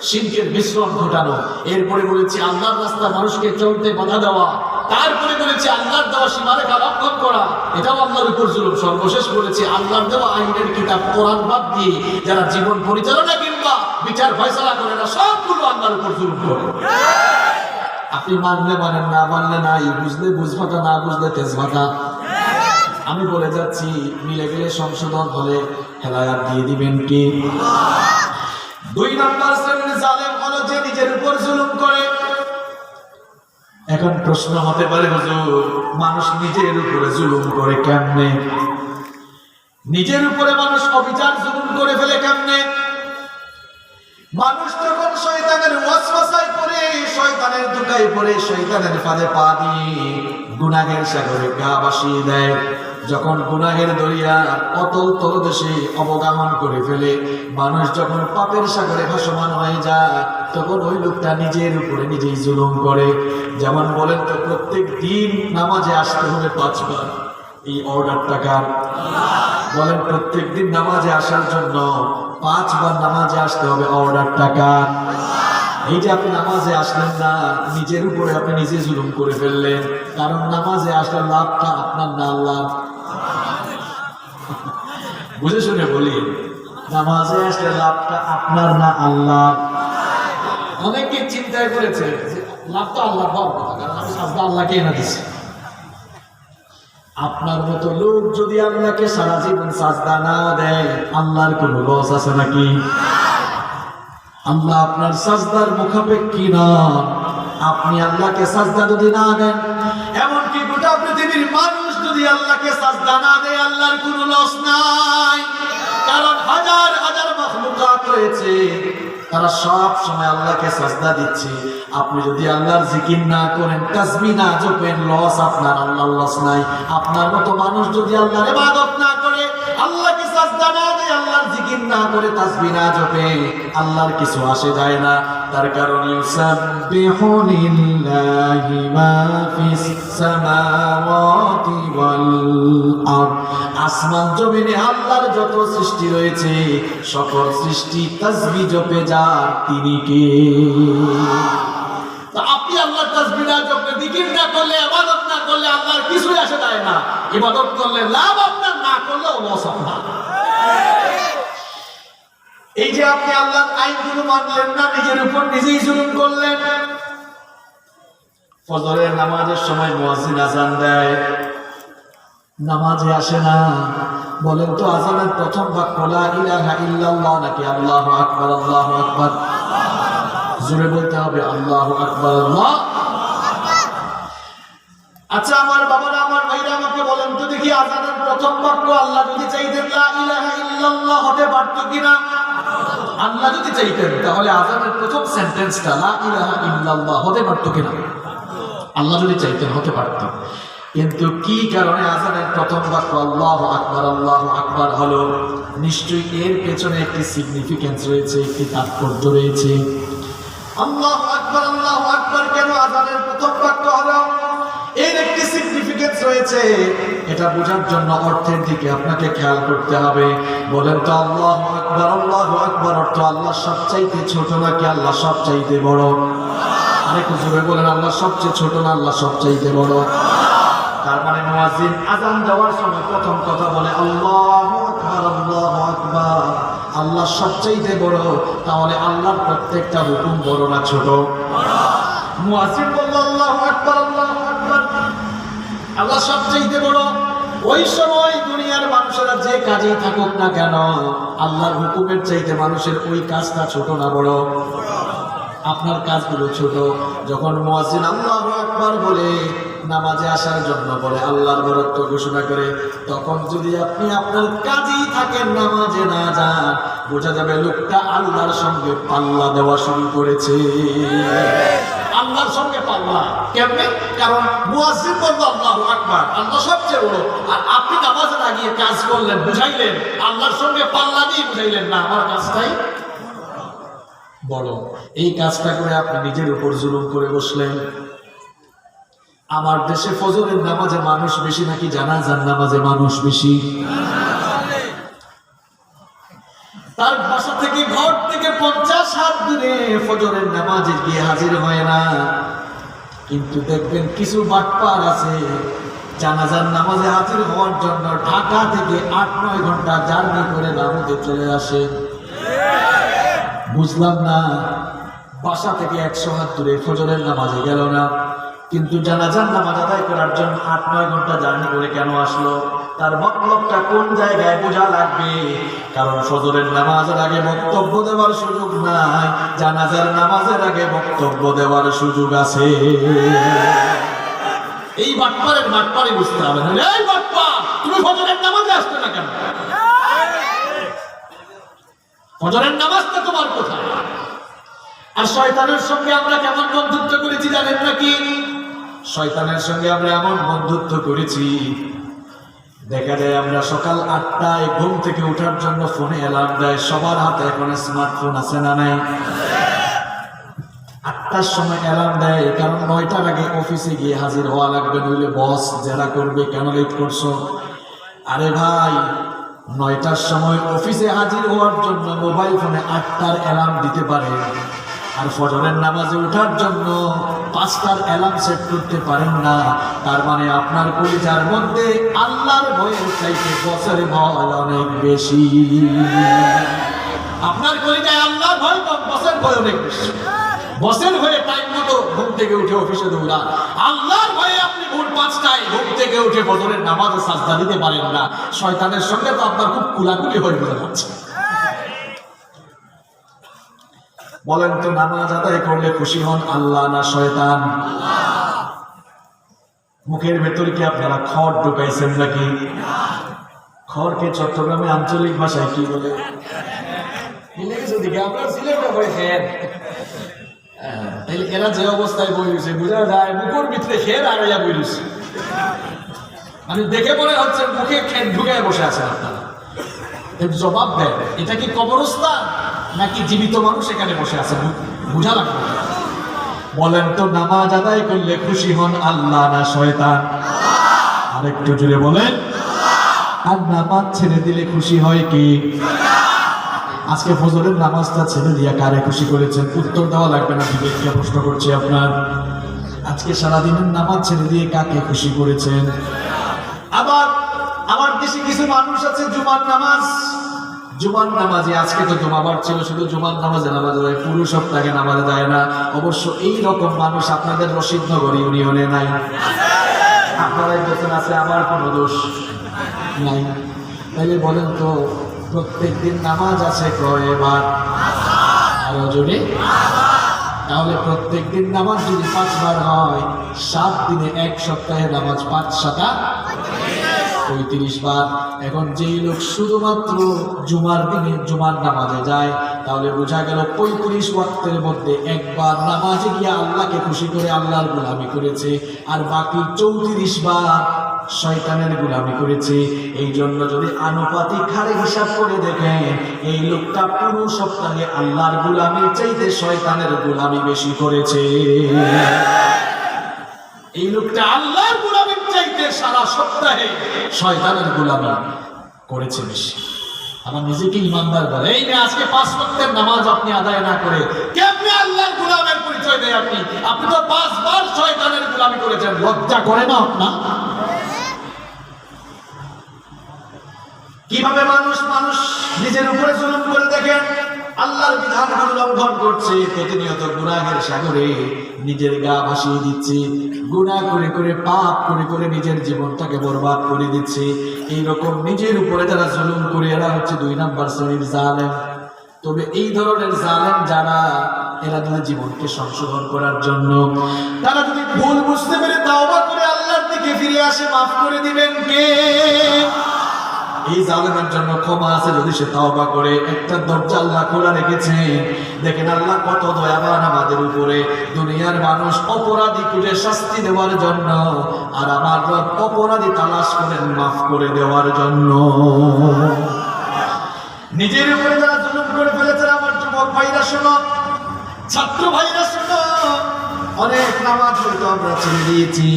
শিরকের মিশ্রণ ঘটানো। এরপরে বলেছি আল্লাহর রাস্তা মানুষকে চলতে বাধা দেওয়া। তারপরে বলেছি আল্লাহর দেওয়া সীমারেখা লঙ্ঘন করা, এটাও আল্লাহর উপর জুলুম। সর্বশেষ বলেছি আল্লাহর দেওয়া আইনের কিতাব কোরআন বাদ দিয়ে যারা জীবন পরিচালনা কিংবা বিচার ফয়সালা করে না, সবগুলো আল্লাহর উপর জুলুম করে। আপনি মানলে মানেন, না মানলে নাই, বুঝলে বুঝবাটা, না বুঝলে তেজবাটা। আমি বলে যাচ্ছি মিলে গেলে সংশোধন হলে হেদায়াত দিয়ে দিবেন কি? দুই নম্বর শ্রেণীর জালেম হলো যে নিজের উপর জুলুম করে। এখন প্রশ্ন হতে পারে হুজুর মানুষ নিজের উপরে জুলুম করে কেমনে? নিজের উপরে মানুষ অবিচার জুলুম করে ফেলে কেমনে? মানুষ যখন শয়তানের ওয়াসওয়াসায় পড়ে, শয়তানের ধোঁকায় পড়ে, শয়তানের ফাঁদে পা দিয়ে গুনাহের সাগরে গা ভাসিয়ে দেয়, যখন গুনাহের দরিয়া অতল তলদেশে অবগামন করে ফেলে, মানুষ যখন পাপের সাগরে ভাসমান হয়ে যায়, তখন ওই লোকটা নিজের উপরে নিজেই জুলুম করে। যেমন বলেন তো, প্রত্যেক দিন নামাজে আসতে হবে 5 বার, এই অর্ডারটা কার? বলেন প্রত্যেক দিন নামাজে আসার জন্য 5 বার নামাজে আসতে হবে, অর্ডারটা কার? এই যে আপনি নামাজে আসলেন না, নিজের উপরে আপনি নিজে জুলুম করে ফেললেন। কারণ নামাজে আসলে লাভটা আপনার না আল্লাহ। বুঝে শুনে বলি, নামাজে আসলে লাভটা আপনার না আল্লাহ। অনেকে চিন্তায় করেছে লাভ তো আল্লাহ হওয়ার কথা, কারণ আমি সাজদা আল্লাহকে এনে দিচ্ছি। আপনার মতো লোক যদি আল্লাহকে সারা জীবন সাজদা না দেয়, আল্লাহর কোনো লস আছে নাকি? আল্লাহ আপনার সাজদার মুখাপেক্ষী নন। আপনি আল্লাহকে সাজদা যদি না দেন, এমনকি গোটা পৃথিবীর মানুষ যদি আল্লাহকে সাজদা না দেয়, আল্লাহর কোনো লস নাই। কারণ হাজার হাজার মাখলুকাত রয়েছে, তারা সব সময় আল্লাহকে সাজদা দিচ্ছে। আপনি যদি আল্লাহর জিকির না করেন, তাসবিহ না জপেন, লস আপনার, আল্লাহর লস নাই। আপনার মতো মানুষ যদি আল্লাহর ইবাদত না করে, আল্লাহকে সাজদা না দেয়, আল্লাহর জিকির না করে, তাসবিহ না জপে, আল্লাহর কিছু আসে যায় না। তার কারণ ইউসাব্বিহু লিল্লাহি মা ফিস সামাওয়াতি ওয়াল আরদ, আসমান জমিনে আল্লাহর যত সৃষ্টি রয়েছে, সকল সৃষ্টি তাসবিহ জপে যার তিনি কে? আপনি আল্লাহর তাসবিহ না জপে, জিকির না করলে, ইবাদত না করলে আল্লাহর কিছুই আসে যায় না। ইবাদত করলে লাভ আপনার, না করলেও লস আপনার। এই যে আপনি আল্লাহর আইনগুলো মানলেন না, নিজের উপর নিজেই জুলুম করলেন। ফজরের নামাজের সময় মুয়াজ্জিন আযান দেয়, নামাজে আসে না। বলেন তো আযানের প্রথম বাক্য লা ইলাহা ইল্লাল্লাহ নাকি আল্লাহু আকবার? আল্লাহু আকবার জোরে বলতে হবে, আল্লাহু আকবার। আল্লাহ। আচ্ছা আমার বাবারা, আমার ভাইরা, আমাকে বলেন তো দেখি, আযানের প্রথম বাক্য আল্লাহ যদি চাইতেন লা ইলাহা ইল্লাল্লাহ হতে পারত কিনা? আল্লাহ যদি চাইতেন তাহলে আযানের প্রথম সেন্টেন্সটা লা ইলাহা ইল্লাল্লাহ হতে পারত কিনা? আল্লাহ যদি চাইতেন হতে পারত। কিন্তু কি কারণে আযানের প্রথম বাক্য আল্লাহু আকবার হলো? নিশ্চয়ই এর পেছনে একটি সিগনিফিকেন্স রয়েছে, একটি তাৎপর্য রয়েছে। আল্লাহু আকবার কেন আযানের করেছে, এটা বোঝার জন্য অর্থের দিকে আপনাকে খেয়াল করতে হবে। বলেন তো আল্লাহু আকবার। আল্লাহু আকবার অর্থ আল্লাহ সবচাইতে ছোট নাকি আল্লাহ সবচাইতে বড়? আরেকটু জোরে বলেন, আল্লাহ সবচেয়ে ছোট না আল্লাহ সবচাইতে বড়? তার মানে মুয়াজ্জিন আযান দেওয়ার সময় প্রথম কথা বলে আল্লাহু আকবার, আল্লাহু আকবার, আল্লাহ সবচাইতে বড়। তাহলে আল্লাহর প্রত্যেকটা হুকুম বড় না ছোট? মুয়াজ্জিন বলল আল্লাহু আকবার, আল্লাহু আকবার, আল্লাহ সবচাইতে বড়। ওই সময় দুনিয়ার মানুষেরা যে কাজেই থাকুক না কেন, আল্লাহর হুকুমের চাইতে মানুষের ওই কাজটা ছোট না বড়? আপনার কাজগুলো ছোট। যখন মুয়াজ্জিন আল্লাহু আকবার বলে নামাজে আসার জন্য বলে, আল্লাহর বরত্ব ঘোষণা করে, তখন যদি আপনি আপনার কাজেই থাকেন, নামাজে না যান, বোঝা যাবে লোকটা আল্লাহর সঙ্গে পাল্লা দেওয়া শুরু করেছে। আল্লাহর সঙ্গে পাল্লা কেমনে? কারণ মুয়াজ্জিন বলল আল্লাহু আকবার, আল্লাহ সবচেয়ে বড়, আর আপনি নামাজে না গিয়ে কাজ করলেন, বুঝাইলেন, আল্লাহর সঙ্গে পাল্লা দিয়ে বুঝাইলেন না আমার কাজটাই বড়। এই কাজটা করে আপনি নিজের উপর জুলুম করে বসলেন। আমার দেশে ফজরের নামাজে মানুষ বেশি নাকি জানাজার নামাজে মানুষ বেশি? তার বাসা থেকে, ঘর থেকে 50 হাত দূরে ফজরের নামাজে গিয়ে হাজির হয় না। কিন্তু দেখবেন কিছু বাটপার আছে, জানাজার নামাজে হাজির হওয়ার জন্য ঢাকা থেকে 8-9 ঘন্টা জার্নি করে নামাজে চলে আসে। বুঝলাম না, বাসা থেকে 100 হাত দূরে ফজরের নামাজে গেল না, কিন্তু জানাজার নামাজ আদায় করার জন্য 8-9 ঘন্টা জার্নি করে কেন আসলো? তার মতলবটা কোন জায়গায় বোঝা লাগবে। কারণ ফজরের নামাজের আগে বক্তব্য দেওয়ার সুযোগ নাই, জানাজার নামাজের আগে বক্তব্য দেওয়ার সুযোগ আছে। এই বাটপারে বুঝতে হবে। এই বাটপা, তুমি ফজরের নামাজে আসতে না কেন? ফজরের নামাজটা তোমার কোথায়? আর শয়তানের সঙ্গে আমরা কেমন বন্ধুত্ব করেছি জানেন নাকি? শয়তানের সঙ্গে আমরা এমন বন্ধুত্ব করেছি, দেখা যায় আমরা সকাল 8টায় ঘুম থেকে ওঠার জন্য ফোনে অ্যালার্ম দেয়। সবার হাতে এখন স্মার্টফোন আছে না নাই? 8টার সময় অ্যালার্ম দেয়, কারণ 9টার আগে অফিসে গিয়ে হাজির হওয়া লাগবে, নইলে বস জেরা করবে, কেন লেট করছো? আরে ভাই, 9টার সময় অফিসে হাজির হওয়ার জন্য মোবাইল ফোনে 8টার অ্যালার্ম দিতে পারে, আর ফজরের নামাজে ওঠার জন্য 5টার অ্যালার্ম সেট করতে পারেন না। তার মানে আপনার কলিজার মধ্যে আল্লাহর ভয়ের চাইতে বসের ভয় অনেক বেশি। আপনার কলিজায় আল্লাহর ভয় কম, বসের ভয় অনেক বেশি। বসের ভয়ে টাইম মতো ঘুম থেকে উঠে অফিসে দৌড়া, আল্লাহর ভয়ে আপনি ভোর 5টায় ঘুম থেকে উঠে ফজরের নামাজে সাজদা দিতে পারেন না। শয়তানের সঙ্গে তো আপনার খুব কুলাকুলি হয়ে বোঝা যাচ্ছে। বলেন তো, নামাজ আদায় করলে খুশি হন আল্লাহ না শয়তান? মুখের ভেতর কি আপনারা খড় ঢুকাইছেন নাকি? খড়কে চট্টগ্রামে আঞ্চলিক ভাষায় কি বলে? এরা যে অবস্থায় বইছে বোঝা যায় মুখের ভিতরে খের আগাইয়া বইছে, মানে দেখে মনে হচ্ছে মুখে খের ঢুকায় বসে আছেন আপনারা। জবাব দেন, এটা কি কবরস্থান নাকি জীবিত মানুষ এখানে বসে আছে? বুঝা লাগবে। বলেন তো, নামাজ আদায় করলে খুশি হন আল্লাহ না শয়তান? আরেকটু জুড়ে বলেন। আর নামাজ ছেড়ে দিলে খুশি হয় কি? আজকে ফজরের নামাজটা ছেড়ে দিয়া কারে খুশি করেছেন? উত্তর দেওয়া লাগবে না, বিবেককে প্রশ্ন করছি আপনার। আজকে সারাদিনের নামাজ ছেড়ে দিয়ে কাকে খুশি করেছেন? আবার আমার দেশে কিছু মানুষ আছে জুমার নামাজে, আজকে তো জুমাবার ছিল, শুধু জুমার নামাজে যায়, পুরো সপ্তাহে নামাজে যায় না। অবশ্য এই রকম মানুষ আপনাদের রশিদনগর ইউনিয়নে নাই, আপনারাই বলছেন আছে, আমার কোনো দোষ নাই। তাইলে বলেন তো, প্রত্যেক দিন নামাজ আছে কয়বার? আরো জোরে। তাহলে প্রত্যেক দিন নামাজ যদি 5 বার হয়, 7 দিনে 1 সপ্তাহে নামাজ 5-7 35 বার। এখন যেই লোক শুধুমাত্র জুমার দিনে জুমার নামাজে যায়, তাহলে বোঝা গেল 35 ওয়াক্তের মধ্যে একবার নামাজে গিয়ে আল্লাহকে খুশি করে আল্লাহর গোলামি করেছে, আর বাকি 34 বার শয়তানের গোলামি করেছে। এই জন্য যদি আনুপাতিক হারে হিসাব করে দেখেন, এই লোকটা পুরো সপ্তাহে আল্লাহর গোলামির চাইতে শয়তানের গোলামি বেশি করেছে। এই লোকটা আল্লাহর গোলামির চাইতে সারা সপ্তাহে শয়তানের গোলামি করেছে বেশি। আমার নিজেকে ইমানদার বলে, এই যে আজকে 5 ওয়াক্তের নামাজ আপনি আদায় না করে কেমনে আল্লাহর গোলামের পরিচয় দেয় আপনি? আপনি তো 5 বার শয়তানের গোলামি করেছেন, লজ্জা করে না আপনার? কিভাবে মানুষ নিজের উপরে জুলুম করে দেখেন, আল্লাহর বিধানগুলো লঙ্ঘন করছে, প্রতিনিয়ত গুনাহের সাগরে নিজের গা ভাসিয়ে দিচ্ছে, গুনাহ করে করে পাপ করে করে নিজের জীবনটাকে বরবাদ করে দিচ্ছে। এইরকম নিজের উপরে যারা জুলুম করে এরা হচ্ছে 2 নাম্বার শ্রেণীর জালেম। তবে এই ধরনের জালেম যারা, এরা যদি জীবনকে সংশোধন করার জন্য, তারা যদি ভুল বুঝতে পেরে তাওবা করে আল্লাহর দিকে ফিরে আসে, মাফ করে দিবেন কে? এই জালেমের জন্য ক্ষমা আছে যদি সে তাওবা করে। একটা দরজা আল্লাহ খোলা রেখেছে, দেখেন আল্লাহ কত দয়াবান আমাদের উপরে। দুনিয়ার মানুষ অপরাধী খুঁজে শাস্তি দেওয়ার জন্য, আর আমার রব অপরাধী তালাশ করেন মাফ করে দেওয়ার জন্য। নিজের উপরে যারা জুলুম করে ফেলেছে, আমার যুবক ভাইরা শোনো, ছাত্র ভাইরা শোনো, অনেক নামাজ হয়তো আমরা ছেড়ে দিয়েছি,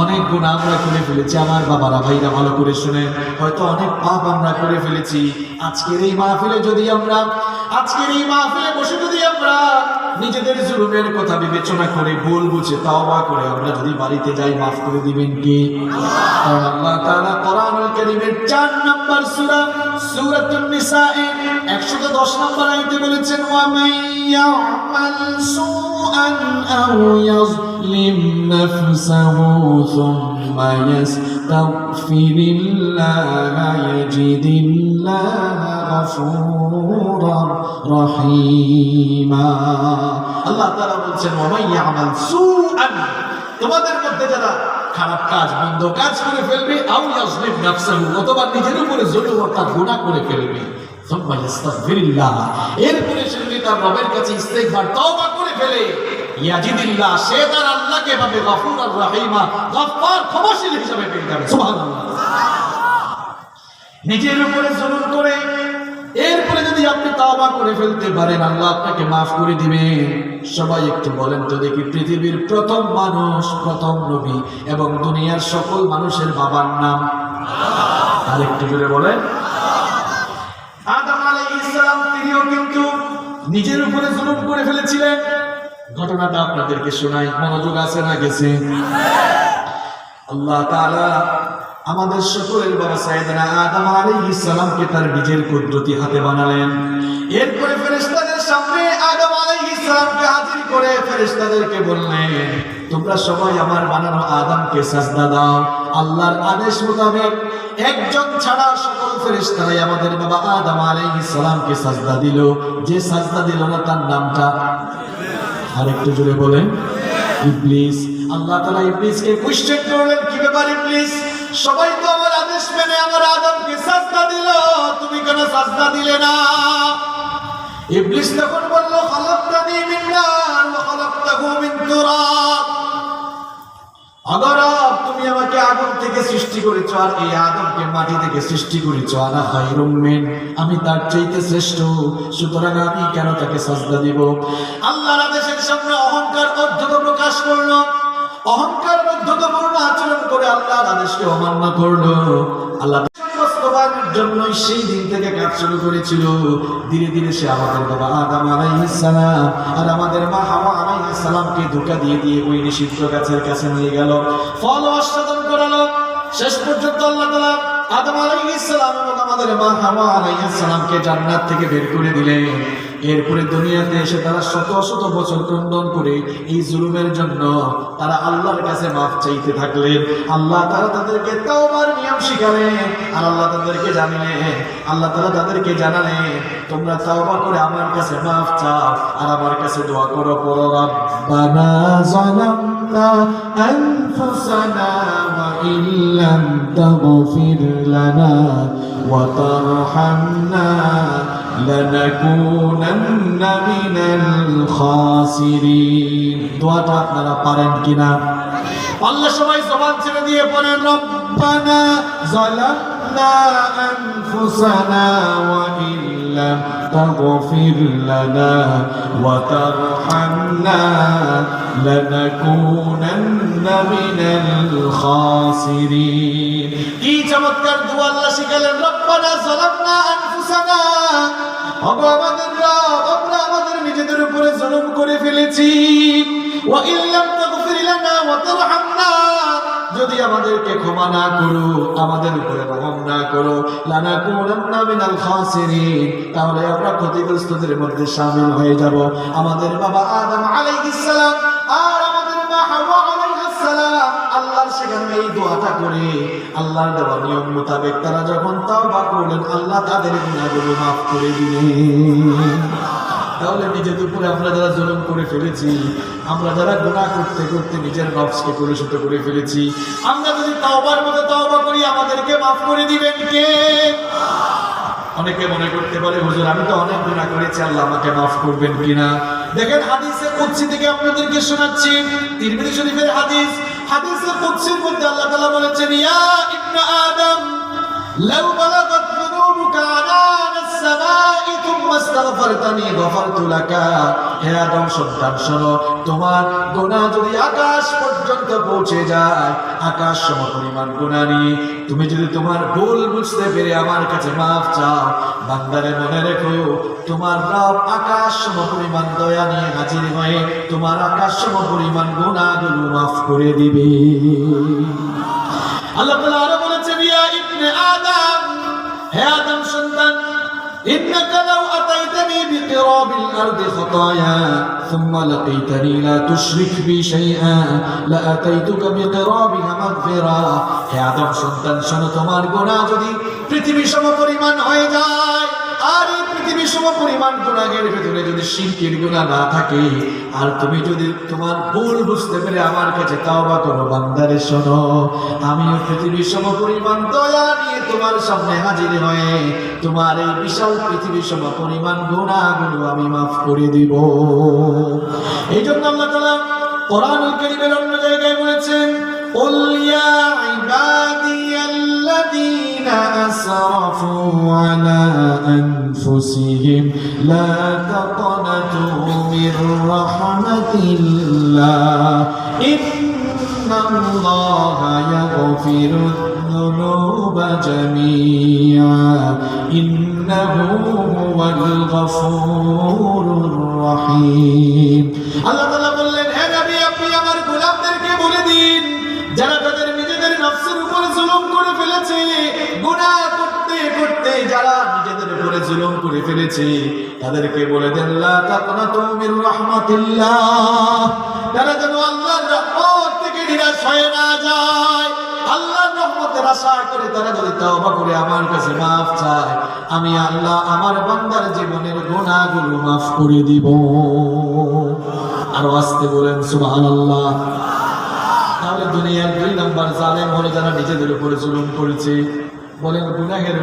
অনেক গুনাহ আমরা করে ফেলেছি। আমার বাবারা ভাইরা ভালো করে শুনে, হয়তো অনেক পাপ আমরা করে ফেলেছি। আজকের এই মাহফিলে বসে যদি আমরা নিজেদের জুলুমের কথা বিবেচনা করে ভুল বুঝে তাওবা করে আমরা যদি বাড়িতে যাই, মাফ করে দিবেন কি? কারণ আল্লাহ তাআলা কোরআনুল কারীমের 4 নম্বর সূরা সূরাতুন নিসা 110 নম্বর আয়াতে বলেছেন, ওয়া মাইয়ামাল সুআন আও ইয়াজলিম নাফসাহু সুম্মা ইয়াস্তাগফিরিল্লাহা ইয়াজিদিল্লাহা গফুরার রহিমা। আল্লাহ তাআলা বলছেন, ওয়া মাইয়ামাল সুআন, তোমাদের মধ্যে যারা খারাপ কাজ, মন্দ কাজ করে ফেলবে, আও ইয়াজলিম নাফসাহু, অথবা নিজের উপরে জুলুম অর্থাৎ গুনাহ করে ফেলবে, সুম্মা ইস্তাগফিরিল্লাহ, এরপরে সে যদি তার রবের কাছে ইস্তেগফার তওবা করে ফেলে, ইয়াজিদিল্লাহ, সে তার আল্লাহকে পাবে গফুরার রহিমা, গফফার ক্ষমাশীল হিসেবে পেয়ে যাবে। সুবহানাল্লাহ। নিজের উপরে জুলুম করে এরপরে যদি আপনি তওবা করে ফেলতে পারেন, আল্লাহ আপনাকে মাফ করে দিবেন। সবাই একটু বলেন তো দেখি, পৃথিবীর প্রথম মানুষ, প্রথম নবী এবং দুনিয়ার সকল মানুষের বাবার নাম? আর একটু জোরে বলেন। আদম আলাইহিস সালাম, তিনিও কিন্তু নিজের উপরে জুলুম করে ফেলেছিলেন। ঘটনাটা আপনাদেরকে শোনাই, মনোযোগ আছে না গেছে? আল্লাহ তাআলা আমাদের সকলের বাবা সাইয়েদনা আদম আলাইহিস সালামকে তার নিজের কুদরতি হাতে বানালেন। এরপরে ফেরেশতাদের সামনে আদম আলাইহিস সালামকে হাজির করে ফেরেশতাদেরকে বললেন, তোমরা সবাই আমার বানানো আদমকে সাজদা দাও। আল্লাহর আদেশ মোতাবেক একজন ছাড়া সকল ফেরেশতারাই আমাদের বাবা আদম আলাইহিস সালামকে সাজদা দিল। যে সাজদা দিল না তার নামটা আরেকটু জোরে বলেন, ইবলিস। আল্লাহ তাআলা ইবলিসকে কোশ্চেন করলেন, কি ব্যাপার ইবলিস, সবাই তো আমার আদেশ মেনে আমার আদমকে সাজদা দিল, তুমি কেন সাজদা দিলে না? ইবলিস তখন বলল, খালাকতানি মিন নার ওয়া খালাকতাহু মিন তুরাব। আল্লাহ, তুমি আমাকে আগুন থেকে সৃষ্টি করেছো আর এই আদমকে মাটি থেকে সৃষ্টি করেছো, আনা খায়রুম মিন, আমি তার চাইতে শ্রেষ্ঠ, সুতরাং আমি কেন তাকে সাজদা দিব? আল্লাহর আদেশের সামনে অহংকার অধ্যতা প্রকাশ করলো, অহংকার মধ্যপূর্ণ আচরণ করে আল্লাহর আদেশকে অমান্য করলো। আল্লাহ বাস্তবায়নের জন্যই সেই দিন থেকে কাজ শুরু করেছিল। ধীরে ধীরে সে আমাদের বাবা আদম আলাইহিস সালাম আর আমাদের মা হাওয়া আলাইহিস সালামকে ধোঁকা দিয়ে দিয়ে ওই নিষিদ্ধ গাছের কাছে নিয়ে গেল, ফল আস্বাদন করালো। শেষ পর্যন্ত আল্লাহ তাআলা আদম আলাইহিস সালাম এবং আমাদের মা হাওয়া আলাইহিস সালামকে জান্নাত থেকে বের করে দিলেন। এরপরে দুনিয়াতে এসে তারা শত শত বছর ক্রন্দন করে এই জুলুমের জন্য তারা আল্লাহর কাছে মাফ চাইতে থাকলেন। আল্লাহ তাআলা তাদেরকে তওবার নিয়ম শিখালেন আর আল্লাহ তাদেরকে জানালেন, তোমরা তওবা করে আমার কাছে মাফ চাও আর আমার কাছে দোয়া করো, পড়ো, রব্বানা যালামনা আনফুসানা ওয়া ইল্লাম তাগফির লানা ওয়া তারহামনা লানাকুনান্না মিনাল খাসিরিন। দোয়াটা আপনারা পারেন কিনা? আল্লাহ সবাই জবান ছেড়ে দিয়ে পড়েন, রব্বানা যালামনা ظلمنا أنفسنا وإن لم تغفر لنا وترحمنا لنكونن من الخاسرين কি চমৎকার দোয়া আল্লাহ শিখালেন রব্বানা যালামনা আনফুসানা আমাদের রব আমরা আমাদের নিজেদের উপরে জুলুম করে ফেলেছি ওয়া ইল্লাম তাগফির লানা ওয়া তারহামনা যদি আমাদেরকে ক্ষমা না করো আমাদের উপরে রহম না করো লানাকুনান্না মিনাল খাসিরিন তাহলে আমরা ক্ষতিগ্রস্তদের মধ্যে শামিল হয়ে যাব আমাদের বাবা আদম আলাইহিস সালাম আর আমাদের মা হাওয়া আলাইহিস সালাম আল্লাহর সেখানে এই দোয়াটা করে আল্লাহর দেওয়া নিয়ম মোতাবেক তারা যখন তওবা করলেন আল্লাহ তাদের গুনাহগুলো মাফ করে দিলেন তাহলে নিজেদের উপরে আমরা যারা জুলুম করে ফেলেছি আমরা যারা গুনাহ করতে করতে নিজের নফসকে কলুষিত করে ফেলেছি আমরা যদি তওবার মতো তওবা করি আমাদেরকে মাফ করে দিবেন কে অনেকে মনে করতে পারে হুজুর আমি তো অনেক গুনাহ করেছি আল্লাহ আমাকে মাফ করবেন কিনা দেখেন হাদিসে কুদসি থেকে আপনাদেরকে শোনাচ্ছি তিরমিজি শরীফের হাদিসে কুদসির মধ্যে আল্লাহ তাআলা বলেছেন ইয়া ইবনে আদম লাউ বালাগাত যুনুবুকা আনানাস সামাই থুম্মা ইস্তাগফারতানি গফারতু লাকা হে আদম সন্তান শোনো তোমার গুনাহ যদি আকাশ পর্যন্ত পৌঁছে যায় আকাশ সমপরিমাণ গুনাহ নিয়ে তুমি যদি তোমার ভুল বুঝতে পেরে আমার কাছে মাফ চাও বান্দারে মনে রেখো তোমার রব আকাশ সমপরিমাণ দয়া নিয়ে হাজির হয়ে তোমার আকাশ সমপরিমাণ গুনাহগুলো মাফ করে দিবে আল্লাহ তাআলা আরো বলেছেন ইয়া ইবনে আদম হে আদম সন্তান إنك لو أتيتني بقراب الأرض خطايا ثم لقيتني لا تشرك بي شيئا لأتيتك بقرابها مغفرة হে আদম সন্তান শোনো তোমার গুনাহ যদি পৃথিবী সমপরিমাণ হয়ে যায় আর এই পৃথিবী সমপরিমাণ গুনাহের ভিতরে যদি শিরকের গুনাহ না থাকে আর তুমি যদি তোমার ভুল বুঝতে পেরে আমার কাছে তওবা করো বান্দারে শোনো আমিও পৃথিবী সমপরিমাণ দয়া নিয়ে তোমার সামনে হাজির হয়ে তোমার এই বিশাল পৃথিবী সমপরিমাণ গুনাহগুলো আমি মাফ করে দিব এই জন্য আল্লাহ তাআলা কোরআনুল কারীমের অন্য জায়গায় বলেছেন قل يا عبادي الذين أسرفوا على أنفسهم لا تقنطوا من رحمة الله إن الله يغفر الذنوب جميعا إنه هو الغفور الرحيم الله تعالى বললেন হে নবী আপনি আমার গোলামদেরকে বলে দিন যারা তাদের নিজেদের নফসের উপরে জুলুম করে ফেলেছে গুনাহ করতে করতে যারা নিজেদের উপরে জুলুম করে ফেলেছে তাদেরকে বলে দেন লা তাকনাতু মির রাহমাতিল্লাহ তারা যেন আল্লাহর রহমত থেকে নিরাশ হয়ে না যায় আল্লাহর রহমতের আশা করে তারা যদি তওবা করে আমার কাছে মাফ চায় আমি আল্লাহ আমার বান্দার জীবনের গুনাহগুলো মাফ করে দিব আর আস্তে বলেন সুবহানাল্লাহ তাহলে দুনিয়ার 2 নম্বর জালেম হলো যারা নিজেদের উপরে জুলুম করেছে বলেন গুনাহের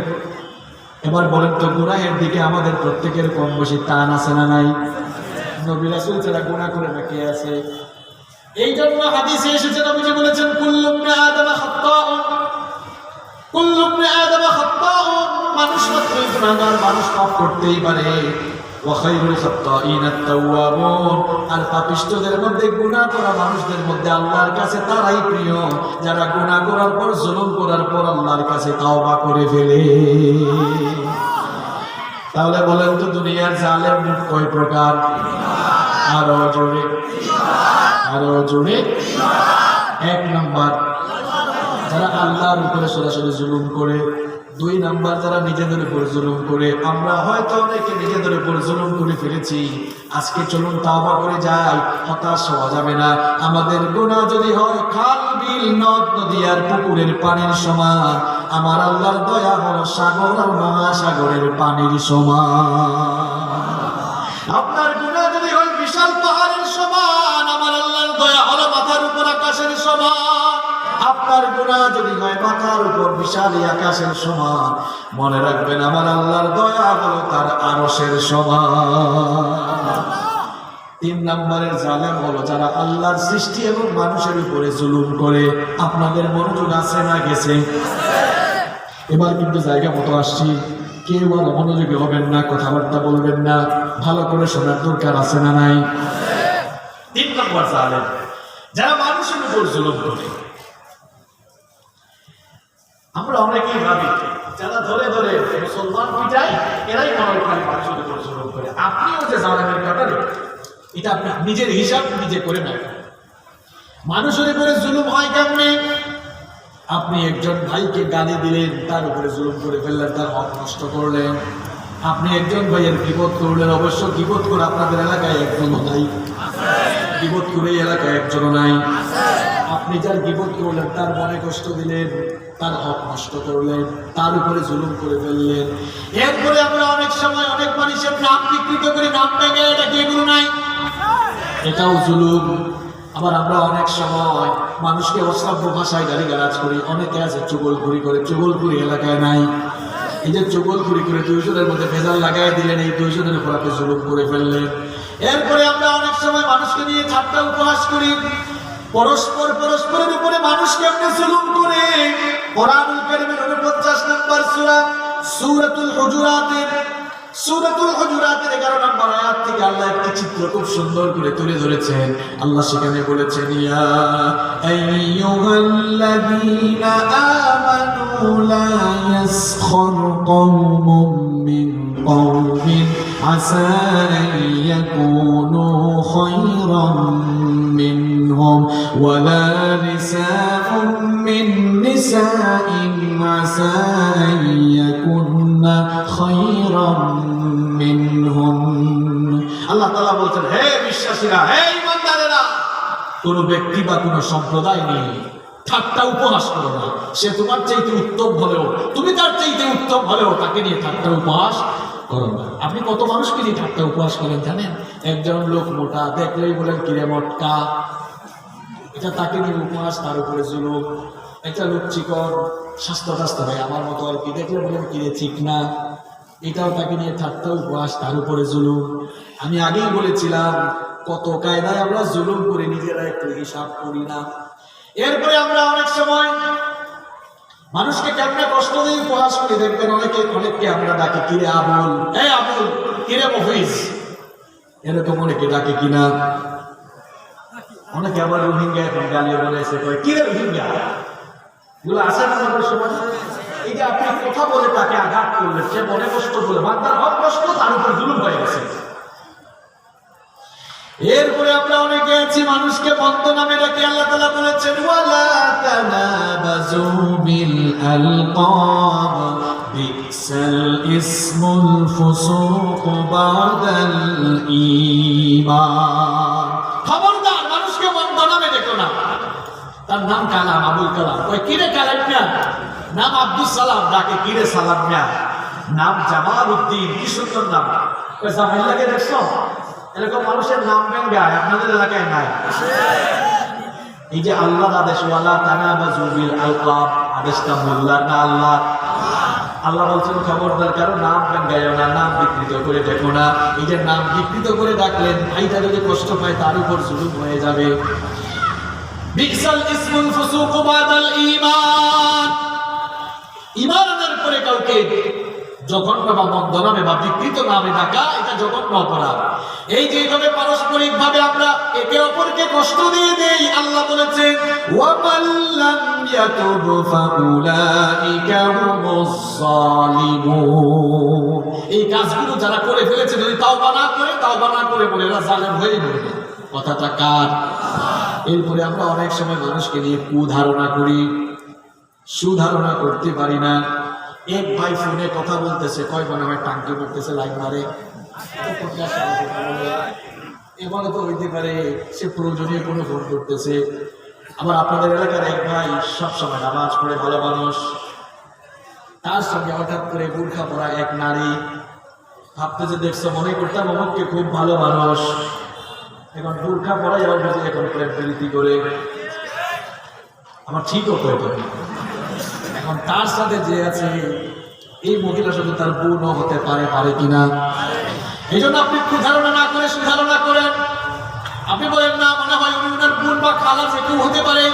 এবার বলেন তো গুনাহের দিকে আমাদের প্রত্যেকের কম বেশি টান আছে না নাই নবী রাসূল ছাড়া গুনাহ করে না কে আছে এই জন্য হাদিসে এসেছে নবীজি বলেছেন কুল্লু ইবনে আদম খাত্তাউন কুল্লু ইবনে আদম খাত্তাউন মানুষ মাত্রই গুনাহগার মানুষ পাপ করতেই পারে ওয়া খায়রুল খাত্তাইন আত-তাওয়াবুন আর পাপিষ্ঠদের মধ্যে গুনাহ করা মানুষদের মধ্যে আল্লাহর কাছে তারাই প্রিয় যারা গুনাহ করার পর জুলুম করার পর আল্লাহর কাছে তওবা করে ফেলে তাহলে বলেন তো দুনিয়ার জালেম কয় প্রকার আরো জোরে 1 নাম্বার যারা আল্লাহর উপরে সরাসরি জুলুম করে 2 নাম্বার যারা নিজেদের উপর জুলুম করে আমরা হয়তো অনেকে নিজেদের উপর জুলুম করে ফেলেছি আজকে চলুন তওবা করে যাই হতাশ হওয়া যাবে না আমাদের গুনাহ যদি হয় খাল বিল নদ নদী আর পুকুরের পানির সমান আমার আল্লাহর দয়া হলো সাগর আর মহাসাগরের পানির সমান আপনার গুনাহ যদি হয় বিশাল পাহাড়ের সমান আমার আল্লাহর দয়া হলো মাথার উপর আকাশের সমান আপনার গুনাহ যদি হয় মাথার উপর বিশাল আকাশের সমান মনে রাখবেন আমার আল্লাহর দয়া হলো তার আরশের সমান 3 নম্বরের জালেম হলো যারা আল্লাহর সৃষ্টি এবং মানুষের উপরে জুলুম করে আপনাদের মনোযোগ আছে না গেছে এবার কিন্তু জায়গা মতো আসছি, কেউ আর অমনোযোগী হবেন না, কথাবার্তা বলবেন না, ভালো করে শোনার দরকার আছে না নাই? 3 নম্বর জালেম, যারা মানুষের উপর জুলুম করে। আমরা অনেকেই ভাবি যারা ধরে ধরে মুসলমান পিটায় এরাই মনে হয় মানুষের উপর জুলুম করে। আপনিও যে জালেমের ব্যাপারে, এটা আপনি নিজের হিসাব নিজে করে নেন। মানুষের উপরে জুলুম হয় কেমনে? আপনি একজন ভাইকে গালি দিলেন, তার উপরে জুলুম করে ফেললেন, তার হক নষ্ট করলেন। আপনি একজন ভাইয়ের গীবত করলেন, অবশ্য গীবত করে আপনাদের এলাকায় একজনও নাই, গীবত করে এলাকায় একজনও নাই। আপনি যার গীবত করলেন তার মনে কষ্ট দিলেন, তার হক নষ্ট করলেন, তার উপরে জুলুম করে ফেললেন। এরপরে আমরা অনেক সময় অনেক মানুষের নাম বিকৃত করি, নাম ভেঙে, এটা কি এগুলো নাই? এটাও জুলুম। আবার আমরা অনেক সময় মানুষকে অশ্রাব্য ভাষায় গালিগালাজ করি। অনেকে আছে চুগলখুরি করে, চুগলখুরি এলাকায় নাই। এই যে চুগলখুরি করে 2 জনের মধ্যে ভেজাল লাগাই দিলেন, এই 2 জনের উপর আপনি জুলুম করে ফেললেন। এরপরে আমরা অনেক সময় মানুষকে নিয়ে ঠাট্টা উপহাস করি, পরস্পরের উপরে মানুষকে আপনি জুলুম করে। কোরআনুল কারীমের 49 নম্বর সূরা সূরাতুল হুজুরাতের 11 নম্বর আয়াত থেকে আল্লাহ একটি চিত্র খুব সুন্দর করে তুলে ধরেছেন। আল্লাহ সেখানে বলেছেন, ইয়া আইয়ুহাল্লাযীনা আমানু লা ইয়াসখার কওমুম মিন কওমিন আসা আন ইয়াকুনু খায়রাম মিনহুম ওয়ালা নিসাউম মিন নিসাইন আসা আন ইয়াকুননা খায়রাম মিনহুম। আল্লাহ তাআলা বলছেন, হে বিশ্বাসীরা, হে ঈমানদারেরা, কোন ব্যক্তি বা কোন সম্প্রদায় নিয়ে ঠাট্টা উপহাস করো না। সে তোমার চাইতে উত্তম হলেও, তুমি তার চাইতে উত্তম হলেও তাকে নিয়ে ঠাট্টা উপহাস করো না। আপনি কত মানুষকে নিয়ে ঠাট্টা উপহাস করেন জানেন? একজন লোক মোটা, দেখলেই বলেন কিরে মটকা, এটা তাকে নিয়ে উপহাস, তার উপরে জুলুম। একটা লোক চিকন, স্বাস্থ্য ভাই আমার মতো আর কি, দেখলে বলেন কিরে চিকনা, এটাও তাকে নিয়ে ঠাট্টা উপহাস, তার উপরে জুলুম। আমি আগেই বলেছিলাম কত কায়দায় আমরা জুলুম করে নিজেরা একটু হিসাব করি না। এরপরে আমরা অনেক সময় মানুষকে কেমনে কষ্ট দিয়ে উপহাস করি। দেখবেন অনেককে আমরা ডাকি কিরে আবুল, এই আবুল, কিরে মফিজ, এরকম অনেকে ডাকে কিনা। অনেকে আবার রোহিঙ্গা এখন গালিয়ে বলেছে, কিরে রোহিঙ্গা, এগুলো আসে না আমাদের সমাজ। এই যে আপনি কথা বলে তাকে আঘাত করলেন, সে মনে কষ্ট করে, বান্দার হক কষ্ট, তার উপর জুলুম হয়ে গেছে। এরপরে আমরা অনেকে আছি মানুষকে বন্ধ নামে ডাকি। আল্লাহ তাআলা বলেছেন, ওয়ালা তানাবাযু বিল আলকাব বিসাল ইসমুল ফুসুক বাদাল ঈমান। খবরদার, মানুষকে বন্ধ নামে ডেকো না। তার নাম কালাম, আবুল কালাম, ওই কিরে কালাম মিয়া, নাম আব্দুল সালাম, ডাকে কিরে সালাম মিয়া, নাম জামাল উদ্দিন, কি সুন্দর নাম। ওই জামাইল্লাকে দেখছো? এরকম মানুষের নাম গায় আপনাদের এলাকায় নাই। এই যে আল্লাহর আদেশ, ওয়ালা তানাবাযু বিল আলকাব, আদেশটা মোল্লার না আল্লাহ? আল্লাহ বলছেন খবরদার কারো নাম গায়ও না, নাম বিকৃত করে দেখো না। এই যে নাম বিকৃত করে ডাকলেন, ভাইটা যদি কষ্ট পায় তার উপর জুলুম হয়ে যাবে। বিসাল ইসমুল ফুসুক বাদাল ঈমান। ঈমানের পরে কাউকে জঘন্য বা মন্দ নামে বা বিকৃত নামে ডাকা, এটা জঘন্য অপরাধ। এই যে এইভাবে পারস্পরিক ভাবে আমরা একে অপরকে কষ্ট দিয়ে দেই, আল্লাহ বলেছেন, ওয়া মাল্লাম ইয়াতুব ফাউলাইকা হুমুজ জালিমুন। এই কাজগুলো যারা করে ফেলেছে, যদি তাওবা না করে বলে এরা জালেম হয়ে মরবে। কথাটা কার? এরপরে আমরা অনেক সময় মানুষকে নিয়ে কুধারণা করি, সুধারণা করতে পারি না। এক ভাই ফোনে কথা বলতেছে, কয় মনে হয় টাঙ্কি করতেছে, লাইন মারে, এবারে তো হইতে পারে সে প্রয়োজনীয় কোনো ফোন করতেছে। আবার আপনাদের এলাকার এক ভাই সবসময় নামাজ পড়ে, ভালো মানুষ, তার সঙ্গে হঠাৎ করে বোরখা পরা এক নারী, ভাবতেছে দেখছো, মনে করতাম অমুককে খুব ভালো মানুষ, এখন বোরখা পরাই এখন প্রেম প্রীতি করে। আমার ঠিক হতো এটা। এখন তার সাথে যে আছে এই মহিলা শুধু তার বোনও হতে পারে কিনা। এই জন্য আপনি কুধারণা না করে সুধারণা করেন। আপনি বলেন না মনে হয় উনি ওনার বোন বা খালা যে কেউ হতে পারে।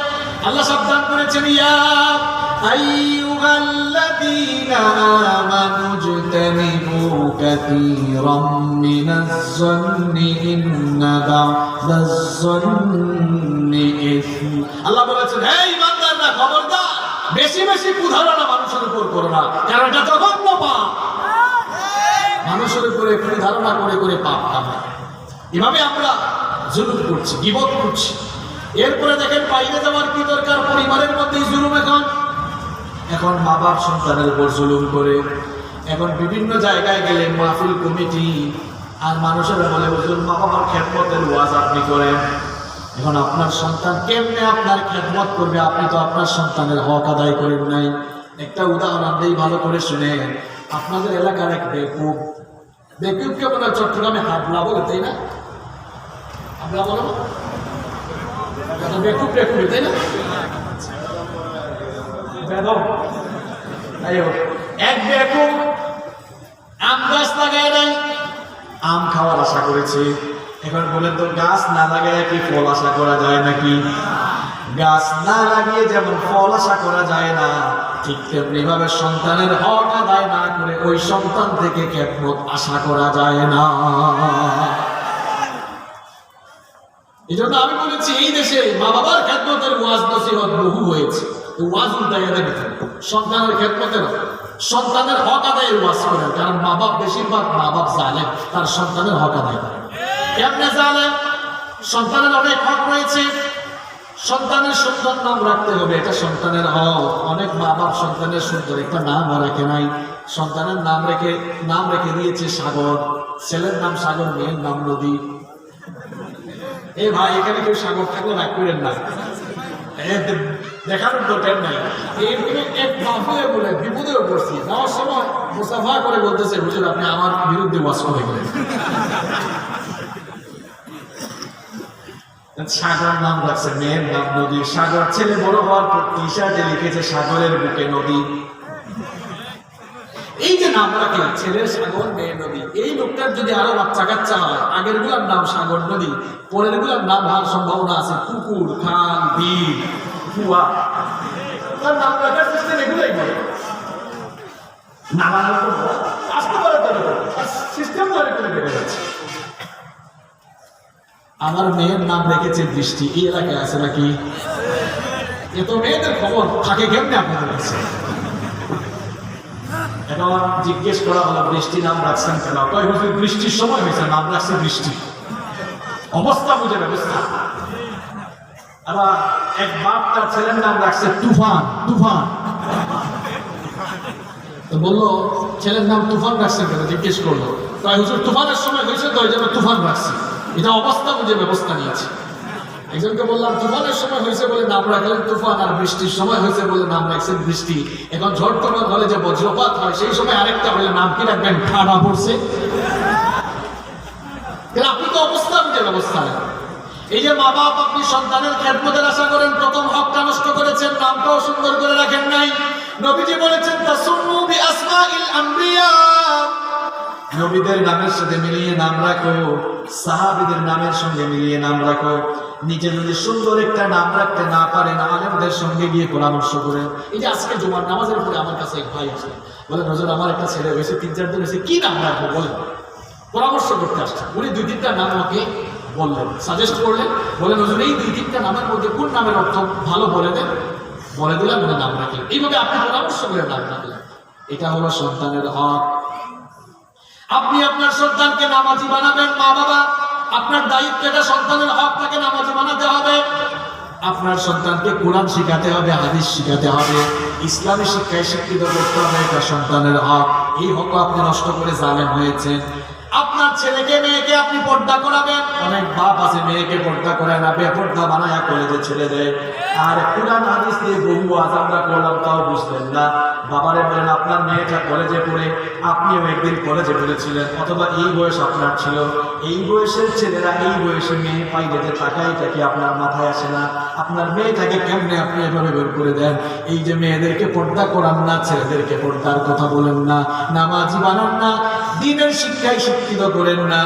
আল্লাহ সাবধান করেছেন, ইয়া আইয়ুহাল্লাযীনা আমানু ইজতানিবু কাসীরাম মিনাজ-যন্নি ইন্না বা'দাজ-যন্নি ইসম। আল্লাহ বলেছেন, হে ঈমানদাররা, খবরদার বেশি বেশি কুধারণা মানুষের উপর করো না, কারণ এটা জঘন্য পাপ। মানুষের উপরে কুধারণা করে করে পাপ কামাই। এভাবে আমরা জুলুম করছি, গীবত করছি। এরপরে দেখেন বাইরে যাওয়ার কি দরকার, পরিবারের মধ্যেই জুলুম। এখন মা বাপ সন্তানের উপর জুলুম করে। এখন বিভিন্ন জায়গায় গেলে মাহফিল কমিটি আর মানুষেরা বলে, হুজুর মা বাবার খেদমতের ওয়াজ আপনি করেন। এখন আপনার সন্তান কেমনে আপনার খেদমত করবে? আপনি তো আপনার সন্তানের হক আদায় করেন নাই। একটা উদাহরণ দিই, ভালো করে শুনে। আপনাদের এলাকার এক বেকুব, বেকুবকে বলে চট্টগ্রামে হাবলা বলে, তাই না? আমরা বলো বেকুব বেকুব, তাই না? এক বেকুব আম গাছ লাগায় নাই, আম খাওয়ার আশা করেছে। এখন বলেন তো, গাছ না লাগায় কি ফল আশা করা যায় নাকি? গাছ না লাগিয়ে যেমন ফল আশা করা যায় না, ঠিক তেমনি ভাবে সন্তানের হক আদায় না করে ওই সন্তান থেকে খেদমত আশা করা যায় না। এই জন্য আমি বলেছি, এই দেশে মা বাবার খেদমতের ওয়াজ নসিহত বহু হয়েছে। ওয়াজ উল্টাইয়া দেখেন, সন্তানের খেদমতের, সন্তানের হক আদায়ের ওয়াজ করেন। কারণ মা বাপ, বেশিরভাগ মা বাপ জানেন তার সন্তানের হক আদায় করে। কেমনে জানেন? সন্তানের অনেক হক রয়েছে। সন্তানের সুন্দর নাম রাখতে হবে, এটা সন্তানের হক। অনেক মা বাপ সন্তানের সুন্দর একটা নাম রাখে নাই। সন্তানের নাম রেখে দিয়েছে সাগর। ছেলের নাম সাগর, মেয়ের নাম নদী। এ ভাই, এখানে কেউ সাগর থাকলে রাগ করেন না, দেখানোর দরকার নাই। এক মাহফিলে বলে বিপদেও পড়ছি, যাওয়ার সময় মুসাফা করে বলতেছে, হুজুর আপনি আমার বিরুদ্ধে ওয়াজ করে গেলেন। সাগর নাম রাখছে, মেয়ের নাম নদী। সাগর ছেলে বড় হওয়ার পর টি শার্টে লিখেছে সাগরের বুকে নদী। এই যে নাম রাখে, ছেলের সাগর, মেয়ের নদী, এই লোকটার যদি আরো বাচ্চা কাচ্চা হয়, আগের গুলার নাম সাগর নদী, পরের গুলার নাম হওয়ার সম্ভাবনা আছে পুকুর, খাল, বিল, কুয়া। তার নাম রাখার সিস্টেম এগুলোই করে। সিস্টেম করে যাচ্ছে। আমার মেয়ের নাম রেখেছে বৃষ্টি। এই এলাকায় আছে নাকি? এত মেয়েদের খবর থাকে কেমনে আপনাদের কাছে? এখন জিজ্ঞেস করা হলো, বৃষ্টি নাম রাখছেন কেন? কয় হুজুর বৃষ্টির সময় হয়েছে, নাম রাখছে বৃষ্টি। অবস্থা বুঝে ব্যবস্থা। আবার এক বাপ তার ছেলের নাম রাখছে তুফান। তুফান তো বললো, ছেলের নাম তুফান রাখছেন কেন? জিজ্ঞেস করলো, কয় হুজুর তুফানের সময় হয়েছে তো, ওই জন্য তুফান রাখছি। এটা অবস্থা বুঝে ব্যবস্থা নিয়েছে। একজনকে বললাম তুফানের সময় হয়েছে বলে নাম রাখলেন তুফান, আর বৃষ্টির সময় হয়েছে বলে নাম রাখছেন বৃষ্টি। এখন ঝড় তুফান হলে যে বজ্রপাত হয়, সেই সময় আরেকটা হলে নাম কি রাখবেন? ঠাডা পড়ছে। আপনি তো অবস্থা বুঝে ব্যবস্থা নেন। এই যে মা বাপ, আপনি সন্তানের খেদমতের আশা করেন, প্রথম হকটা নষ্ট করেছেন, নামটাও সুন্দর করে রাখেন নাই। নবীজি বলেছেন, তাসুম্মু বিআসমাইল আমবিয়া, নবীদের নামের সাথে মিলিয়ে নাম রাখো, সাহাবীদের নামের সঙ্গে মিলিয়ে নাম রাখো। নিজে যদি সুন্দর একটা নাম রাখতে না পারেন, আলেমদের সঙ্গে গিয়ে পরামর্শ করেন। এই যে আজকে জুমার নামাজের পরে আমার কাছে এক ভাই আসে, বলেন হুজুর আমার একটা ছেলে হয়েছে, 3-4 দিন হয়েছে, কি নাম রাখবো বলেন? পরামর্শ করতে আসছেন। উনি 2-3টা নাম আমাকে বললেন, সাজেস্ট করলেন। বলেন হুজুর এই 2-3টা নামের মধ্যে কোন নামের অর্থ ভালো বলে দেন। বলে দিলাম, উনি নাম রাখলেন। এইভাবে আপনি পরামর্শ করে নাম রাখলেন। এটা হলো সন্তানের হক। আপনি আপনার সন্তানকে নামাজি বানাবেন। মা বাবা, আপনার দায়িত্ব, এটা সন্তানের হক, তাকে নামাজি বানাতে হবে। আপনার সন্তানকে কোরআন শিখাতে হবে, হাদিস শিখাতে হবে, ইসলামী শিক্ষায় শিক্ষিত করতে হবে, এটা সন্তানের হক। এই হক আপনি নষ্ট করে জালেম হয়েছেন। আপনার ছেলেকে মেয়েকে আপনি পর্দা করাবেন। অনেক বাপ আছে মেয়েকে পর্দা করে না, বেপর্দা বানায়া কলেজে ছেড়ে দেয়। আর কোরআন হাদিস দিয়ে বহু আজ আমরা করলাম, তাও বুঝলেন না। বাবারে বলেন, আপনার মেয়েটা কলেজে পড়ে, আপনিও একদিন কলেজে পড়েছিলেন, অথবা এই বয়স আপনার ছিল। এই বয়সের ছেলেরা এই বয়সে মেয়ে পাইলে যে টাকাইটা কি আপনার মাথায় আসে না? আপনার মেয়েটাকে কেমনে আপনি এভাবে বের করে দেন? এই যে মেয়েদেরকে পর্দা করান না, ছেলেদেরকে পর্দার কথা বলেন না, নামাজি বানান না, দ্বীনের শিক্ষায় শিক্ষিত করেন না।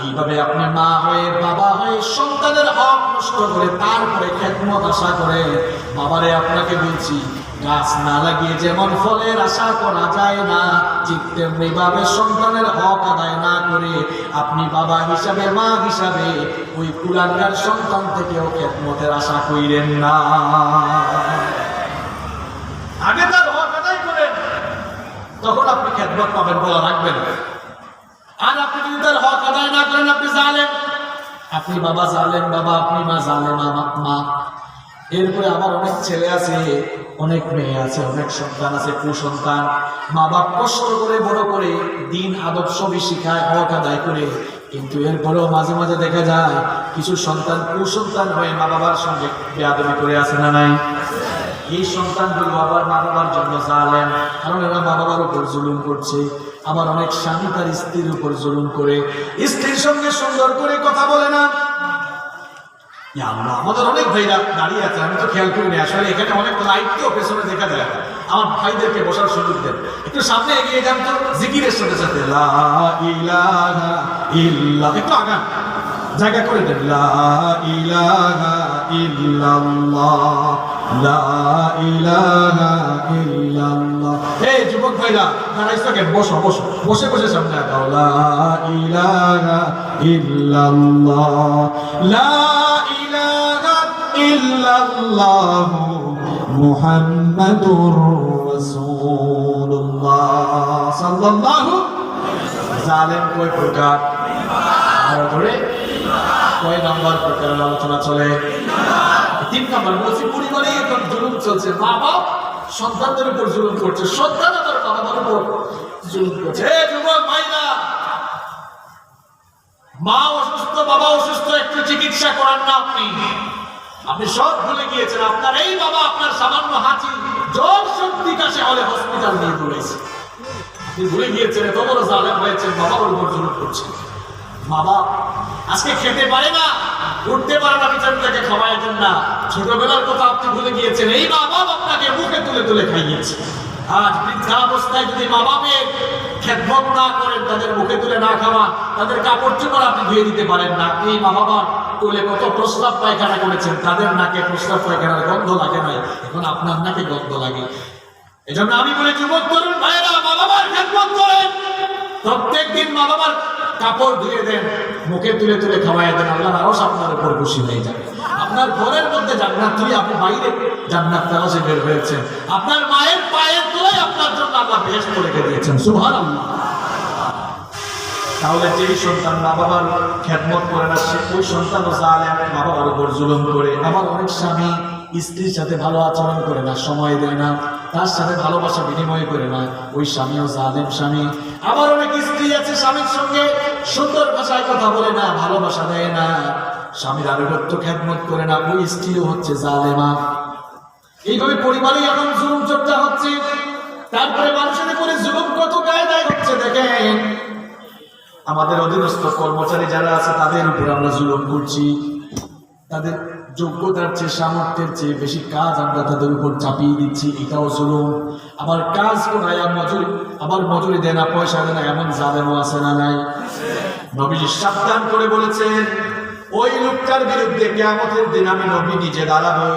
এইভাবে আপনি মা হয়ে, বাবা হয়ে সন্তানের হক নষ্ট করে তারপরে খেদমত আশা করে। বাবারে আপনাকে বলছি, গাছ না লাগিয়ে যেমন ফলের আশা করা যায় না, ঠিক তেমনি ভাবে সন্তানের হক আদায় না করে আপনি বাবা হিসাবে মা হিসাবে ওই কুলাঙ্গার সন্তান থেকেও খেদমতের আশা কইরেন না। আগে তার হক আদায় করেন, তখন আপনি খেদমত পাবেন বলা রাখবেন। আর আপনি যদি তার হক আদায় না করেন আপনি জালেম, আপনি বাবা জালেম বাবা, আপনি মা জালেম মা। এরপরে আবার অনেক ছেলে আছে, অনেক মেয়ে আছে, অনেক সন্তান আছে, কুসন্তান। মা বাপ কষ্ট করে বড় করে দিন আদব সবই শিখায়, হক আদায় করে, কিন্তু এরপরেও মাঝে মাঝে দেখা যায় কিছু সন্তান কুসন্তান হয়ে মা বাবার সঙ্গে বেয়াদবি করে আছে না নাই? এই সন্তানগুলো আবার মা বাবার জন্য জালেম, কারণ এরা মা বাবার উপর জুলুম করছে। আবার অনেক স্বামী তার স্ত্রীর উপর জুলুম করে, স্ত্রীর সঙ্গে সুন্দর করে কথা বলে না। আমাদের অনেক ভাইরা দাঁড়িয়ে আছে, আমি তো খেয়াল করিনি আসলে, এখানে অনেক লাইটকেও পেছনে দেখা যায়। আমার ভাইদেরকে বসার সুযোগ দেন, একটু সামনে এগিয়ে যান তো জিকিরের সাথে সাথে লা ইলাহা ইল্লাল্লাহ, একটু আগান, জায়গা করে দেন। লা ইলাহা ইল্লাল্লাহ, লা ইলাহা ইল্লাল্লাহ। এই যুবক ভাইরা দাঁড়াইছো কেন? বসো বসো, বসে বসে সামনে আগাও। লা ইলাহা ইল্লাল্লাহ, লা ইলাহা ইল্লাল্লাহ মুহাম্মাদুর রাসূলুল্লাহ সাল্লাল্লাহু। জালেম কয় প্রকার? আরো ধরে কয় নাম্বার প্রকারের আলোচনা চলে? 3 নাম্বার বলছি। পরিবারে এখন জুলুম চলছে, মা বাপ সন্তানদের উপর জুলুম করছে, সন্তান আবার মা বাবার উপর জুলুম করছে। হে যুবক ভাইরা, মা অসুস্থ বাবা অসুস্থ, একটু চিকিৎসা করান না আপনি? আপনি সব ভুলে গিয়েছেন, আপনার এই বাবা আপনার সামান্য হাঁচি জ্বর সর্দি কাশি হলে হসপিটাল নিয়ে দৌড়েছে। আপনি ভুলে গিয়েছেন এত বড় জালেম হয়েছেন, বাবার উপর জুলুম করছে। মা বাপ আজকে খেতে পারে না, উঠতে পারে না, বিচার থেকে খাওয়াই দেন না। ছোটবেলার কথা আপনি ভুলে গিয়েছেন, এই মা বাপ আপনাকে মুখে তুলে তুলে খাইয়েছে। আজ বৃদ্ধাবস্থায় যদি মা বাপের খেদমত না করেন, তাদের মুখে তুলে না খাওয়া, তাদের কাপড় চোপড় আপনি ধুয়ে দিতে পারেন না। এই মা বাবার কোলে কত প্রস্রাব পায়খানা করেছেন, তাদের নাকে প্রস্রাব পায়খানার গন্ধ লাগে নাই, এখন আপনার নাকে গন্ধ লাগে। এজন্য আমি বলি যুবক তরুণ ভাইরা, মা বাবার খেদমত করেন, প্রত্যেক দিন মা বাবার কাপড় ধুয়ে দেন, মুখে তুলে তুলে খাওয়াই দেন, আল্লাহ আরো আপনার উপর খুশি হয়ে যাবে। আপনার ঘরের মধ্যে জান্নাত, তুই আপনি বাইরে জান্নাত তালাশে বের হয়েছেন, আপনার মায়ের পায়ের তলায় আপনার জন্য আল্লাহ বেহেশত রেখে দিয়েছেন। সুবহানাল্লাহ। তাহলে যেই সন্তান মা বাবার খেদমত করে না, সে ওই সন্তানও জালেম, মা বাবার উপর জুলুম করে। আবার অনেক স্বামী স্ত্রীর সাথে ভালো আচরণ করে না, সময় দেয় না, তার সাথে ভালোবাসা বিনিময় করে না, ওই স্বামীও জালেম স্বামী। আবার অনেক স্ত্রী আছে স্বামীর সঙ্গে সুন্দর ভাষায় কথা বলে না, ভালোবাসা দেয় না, স্বামীর আনুগত্য খেদমত করে না, ওই স্ত্রীও হচ্ছে জালেমা। এইভাবে পরিবারে এখন জুলুম চর্চা হচ্ছে। তারপরে মানুষের উপরে জুলুম কত কায়দায় হচ্ছে দেখেন। আমাদের অধীনস্থ কর্মচারী যারা আছে তাদের উপর আমরা জুলুম করছি, তাদের যোগ্যতার চেয়ে সামর্থ্যের চেয়ে বেশি কাজ আমরা তাদের উপর চাপিয়ে দিচ্ছি, এটাও জুলুম। আবার কাজ করায় মজুরি দেয় না, পয়সা দেয় না, এমন জালেমও আছে না নাই? নবীজি সাবধান করে বলেছেন, ওই লোকটার বিরুদ্ধে কিয়ামতের দিন আমি নবী নিজে দাঁড়াবো,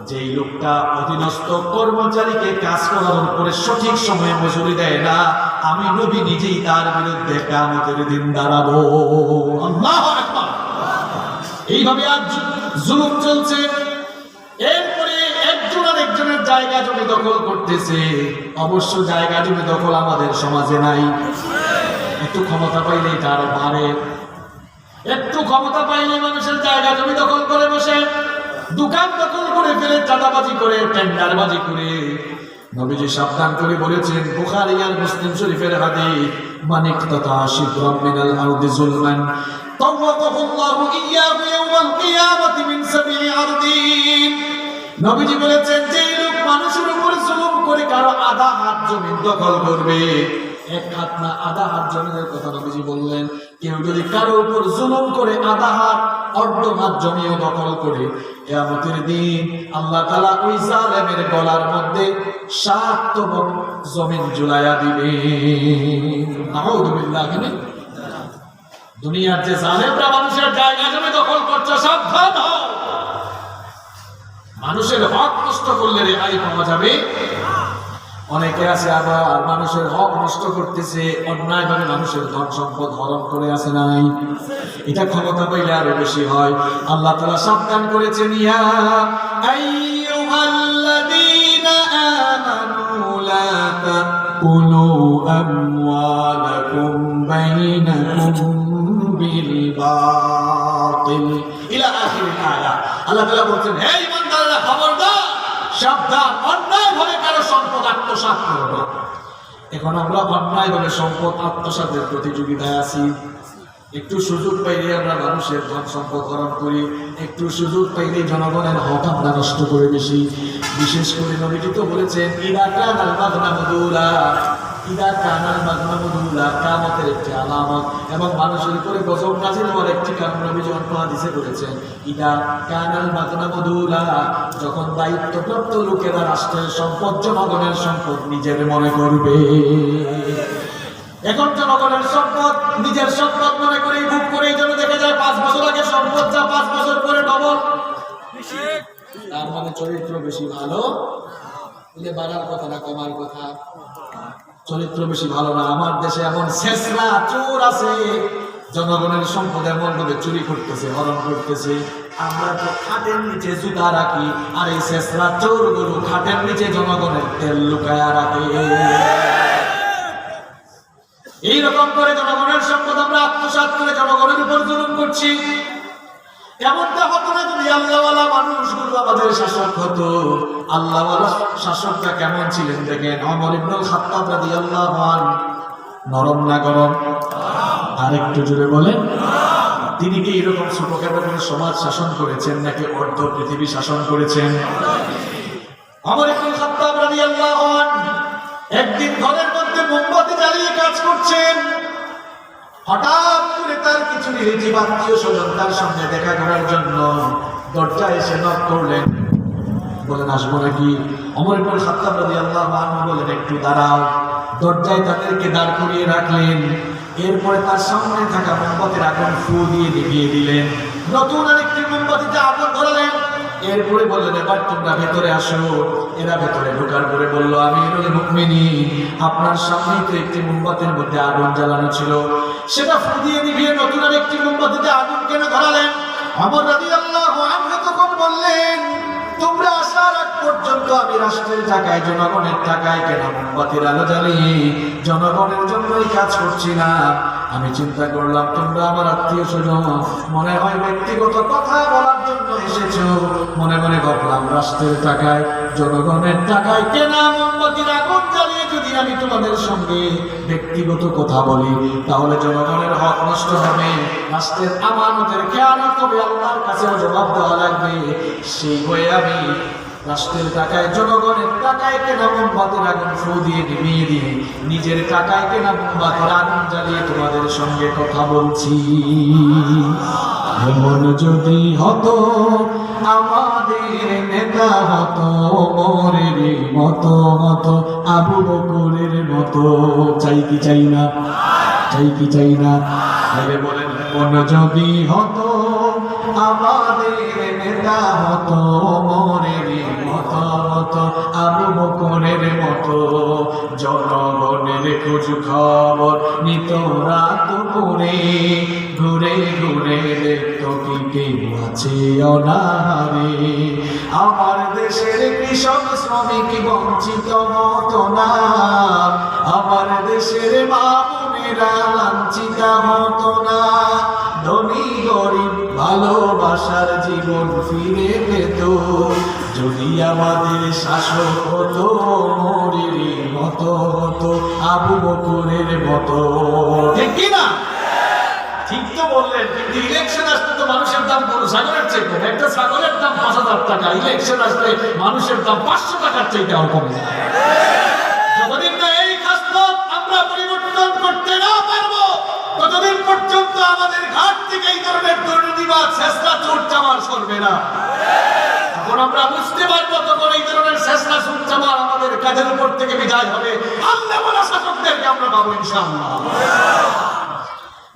যেই লোকটা অধীনস্থ কর্মচারীকে কাজ করার উপরে সঠিক সময়ে মজুরি দেয় না, আমি নবী নিজেই তার বিরুদ্ধে কিয়ামতের দিন দাঁড়াবো। আল্লাহু আকবার। এইভাবে আজ জুলুম চলছে। এরপরে একজন আরেকজনের জায়গা জমি দখল করতেছে। অবশ্য জায়গা জমি দখল আমাদের সমাজে নাই, একটু ক্ষমতা পাইলেই তার বাড়ে, একটু ক্ষমতা পাইলে মানুষের জায়গা জমি দখল করে বসে, দোকান দখল করে ফেলে, চাঁদাবাজি করে, টেন্ডারবাজি করে। নবীজি সাবধান করে বলেছেন, বুখারী আর মুসলিম শরীফের হাদিস, মান ইকতাতা শিবরাম মিনাল আরদি যুলমান তাওয়াকাহুল্লাহু ইয়্যাহু ইয়াওমাল কিয়ামাতি মিন সাবি'i আরদিন। নবীজি বলেছেন, যে লোক মানুষের উপর জুলুম করে কারো আধা হাত জমি দখল করবে, এক হাত না আধা হাত জমির কথা নবীজি বললেন, কেউ যদি কারো উপর জুলুম করে আধা হাত অর্ধ হাত জমিও দখল করে, কিয়ামতের দিন আল্লাহ তাআলা ওই জালেমের গলার মধ্যে ৭তম জমিন ঝুলাইয়া দিবেন। নাউযু বিল্লাহি মিন। দুনিয়ার যে জালেমরা মানুষের জায়গা জমি দখল করছে, সাবধান হও। মানুষের হক নষ্ট করলে রেহাই পাওয়া যাবে। অনেকে আছে আবার মানুষের হক নষ্ট করতেছে, অন্যায়ভাবে মানুষের ধন সম্পদ হরণ করে আছে নাই, এটা ক্ষমতা পাইলে আরো বেশি হয়। আল্লাহ তাআলা সাবধান করেছেন, ইয়া আইয়ুহাল্লাযীনা আমানু লা তাকুলু আমওয়ালাকুম বাইনাকুম বিল বাতিল ইলা আখিরিল আয়া। আল্লাহ তাআলা বলছেন, হে ঈমানদাররা খবরদার, সাবধান, অন্যায়ভাবে কারো সম্পদ আত্মসাৎ করো না। এখন আমরা অন্যায়ভাবে সম্পদ আত্মসাতের প্রতিযোগিতায় আছি। একটু সুযোগ পাইলে আমরা মানুষের ধন সম্পদ হরণ করি, একটু সুযোগ পাইলে জনগণের হক আমরা নষ্ট করে বেশি। বিশেষ করে নবীজি তো বলেছেন, ইদা কানাল মাগনামুদুলা, ইদা কানাল মাগনামুদুলা, কিয়ামতের একটি আলামত এবং মানুষের উপরে গজব নাযিল হওয়ার একটি কারণ নবীজি অন্য হাদিসে বলেছেন, ইদা কানাল মাগনামুদুলা, যখন দায়িত্বপ্রাপ্ত লোকেরা রাষ্ট্রের সম্পদ জনগণের সম্পদ নিজের মনে করবে। এখন জনগণের সম্পদ নিজের সম্পদ মনে করেই বুক করেই যেন দেখা যায় 5 বছর আগে সম্পদ যা 5 বছর পরে ডবল। তার মানে চরিত্র বেশি ভালো, বলে বাড়ার কথা না কমার কথা, চরিত্র বেশি ভালো না। আমার দেশে এমন শেষরা চোর আছে, জনগণের সম্পদ এমন ভাবে চুরি করতেছে, হরণ করতেছে। আমরা তো খাটের নিচে জুতা রাখি, আর এই শেষরা চোর গুলো খাটের নিচে জনগণের তেল লুকায়া রাখে। এইরকম করে জনগণের সম্পদ আমরা আত্মসাৎ করে জনগণের উপর জুলুম করছি। এমনটা হতো না যদি আল্লাহওয়ালা মানুষগুলো আমাদের শাসক হতো। আল্লাহওয়ালা শাসকটা কেমন ছিলেন দেখেন, ওমর ইবনুল খাত্তাব রাদিয়াল্লাহু আনহু, নরম না গরম? আরেকটু জোরে বলেন। তিনি কি এরকম ছোটখাটো করে সমাজ শাসন করেছেন নাকি অর্ধ পৃথিবী শাসন করেছেন? ওমর ইবনুল খাত্তাব রাদিয়াল্লাহু আনহু একদিন ঘরের মধ্যে মোমবাতি জ্বালিয়ে কাজ করছেন। হঠাৎ করে তার কিছু রিলেটিভ আত্মীয় স্বজন তার সামনে দেখা করার জন্য দরজায় এসে নক করলেন, বলেন আসবো নাকি? ওমর ইবনুল খাত্তাব রাদিয়াল্লাহু আনহু বলেন একটু দাঁড়াও। দরজায় তাদেরকে দাঁড় করিয়ে রাখলেন। এরপরে তার সামনে থাকা মোমবাতির আগুন ফু দিয়ে নিভিয়ে দিলেন। নতুন আরেকটি মোমবাতিতে আগুন ধরালেন। এরপরে বললেন, এবার তোমরা ভেতরে আসো। এরা ভেতরে ঢোকার পরে বলল, আমিরুল মুমিনিন, আপনার সামনেই তো একটি মোমবাতির মধ্যে আগুন জ্বালানো ছিল, সেটা ফু দিয়ে নিভিয়ে নতুন আরেকটি মোমবাতিতে আগুন কেন ধরালেন? ওমর রাদিয়াল্লাহু আনহু তখন বললেন, তোমরা আসার আগ পর্যন্ত আমি রাষ্ট্রের টাকায় জনগণের টাকায় কেন মোমবাতির আলো জ্বালিয়ে জনগণের জন্যই কাজ করছি না। আমি চিন্তা করলাম তোমরা আমার আত্মীয় স্বজন, মনে হয় ব্যক্তিগত কথা বলার জন্য এসেছো। মনে মনে ভাবলাম রাষ্ট্রের টাকায় জনগণের টাকায় কেনা মোমবাতির আগুন জ্বালিয়ে যদি আমি তোমাদের সঙ্গে ব্যক্তিগত কথা বলি তাহলে জনগণের হক নষ্ট হবে, রাষ্ট্রের আমানতের খেয়ানত হবে, আল্লাহর কাছেও জবাব দেওয়া লাগবে। সেই হয়ে আমি রাষ্ট্রের টাকায় জনগণের টাকায় কেনা মোমবাতির আগুন ফু দিয়ে নিভিয়ে দিয়ে নিজের টাকায় কেনা মোমবাতির আগুন জ্বালিয়ে তোমাদের সঙ্গে কথা বলছি। এমন যদি হতো আমাদের নেতা হতো ওমরের মতো মতো, আবু বকরের মতো। চাই কি চাই না? চাই কি চাই না? বলেন, এমন যদি হতো আমাদের নেতা হতো ওমরের মতো মতো, আবু বকরের মতো। জনগণের খোঁজ খবর নিত রাত করে, ঘুরে ঘুরে দেখতো কি কেউ আছে অনাহারে। আমার দেশের কৃষক শ্রমিক বঞ্চিত হতো না, আমার দেশের মা বোনেরা লাঞ্ছিত হতো না। ধনী গরিব ভালোবাসার জীবন ফিরে পেত যদি আমাদের শাসক হতো ওমরের মতো হতো, আবু বকরের মতো। ঠিক কি না? ঠিক তো বললেন, কিন্তু ইলেকশন আসলে তো মানুষের দাম কোনো ছাগলের চেয়ে কম। একটা ছাগলের দাম 5,000 টাকা, ইলেকশন আসলে মানুষের দাম 500 টাকার চাইতেও কমে যায়। যতদিন না এই কাজপথ আমরা পরিবর্তন করতে না পারবো ততদিন পর্যন্ত আমাদের ঘাট থেকে এই ধরনের দুর্নীতিবাদ চেষ্টা চোরচামার সরবে না। যখন আমরা বুঝতে পারবো তখন এই ধরনের চেষ্টা চোরচামার আমাদের কাজের উপর থেকে বিদায় হবে। আল্লাহ বলা শাসকদেরকে আমরা পাবো ইনশাআল্লাহ।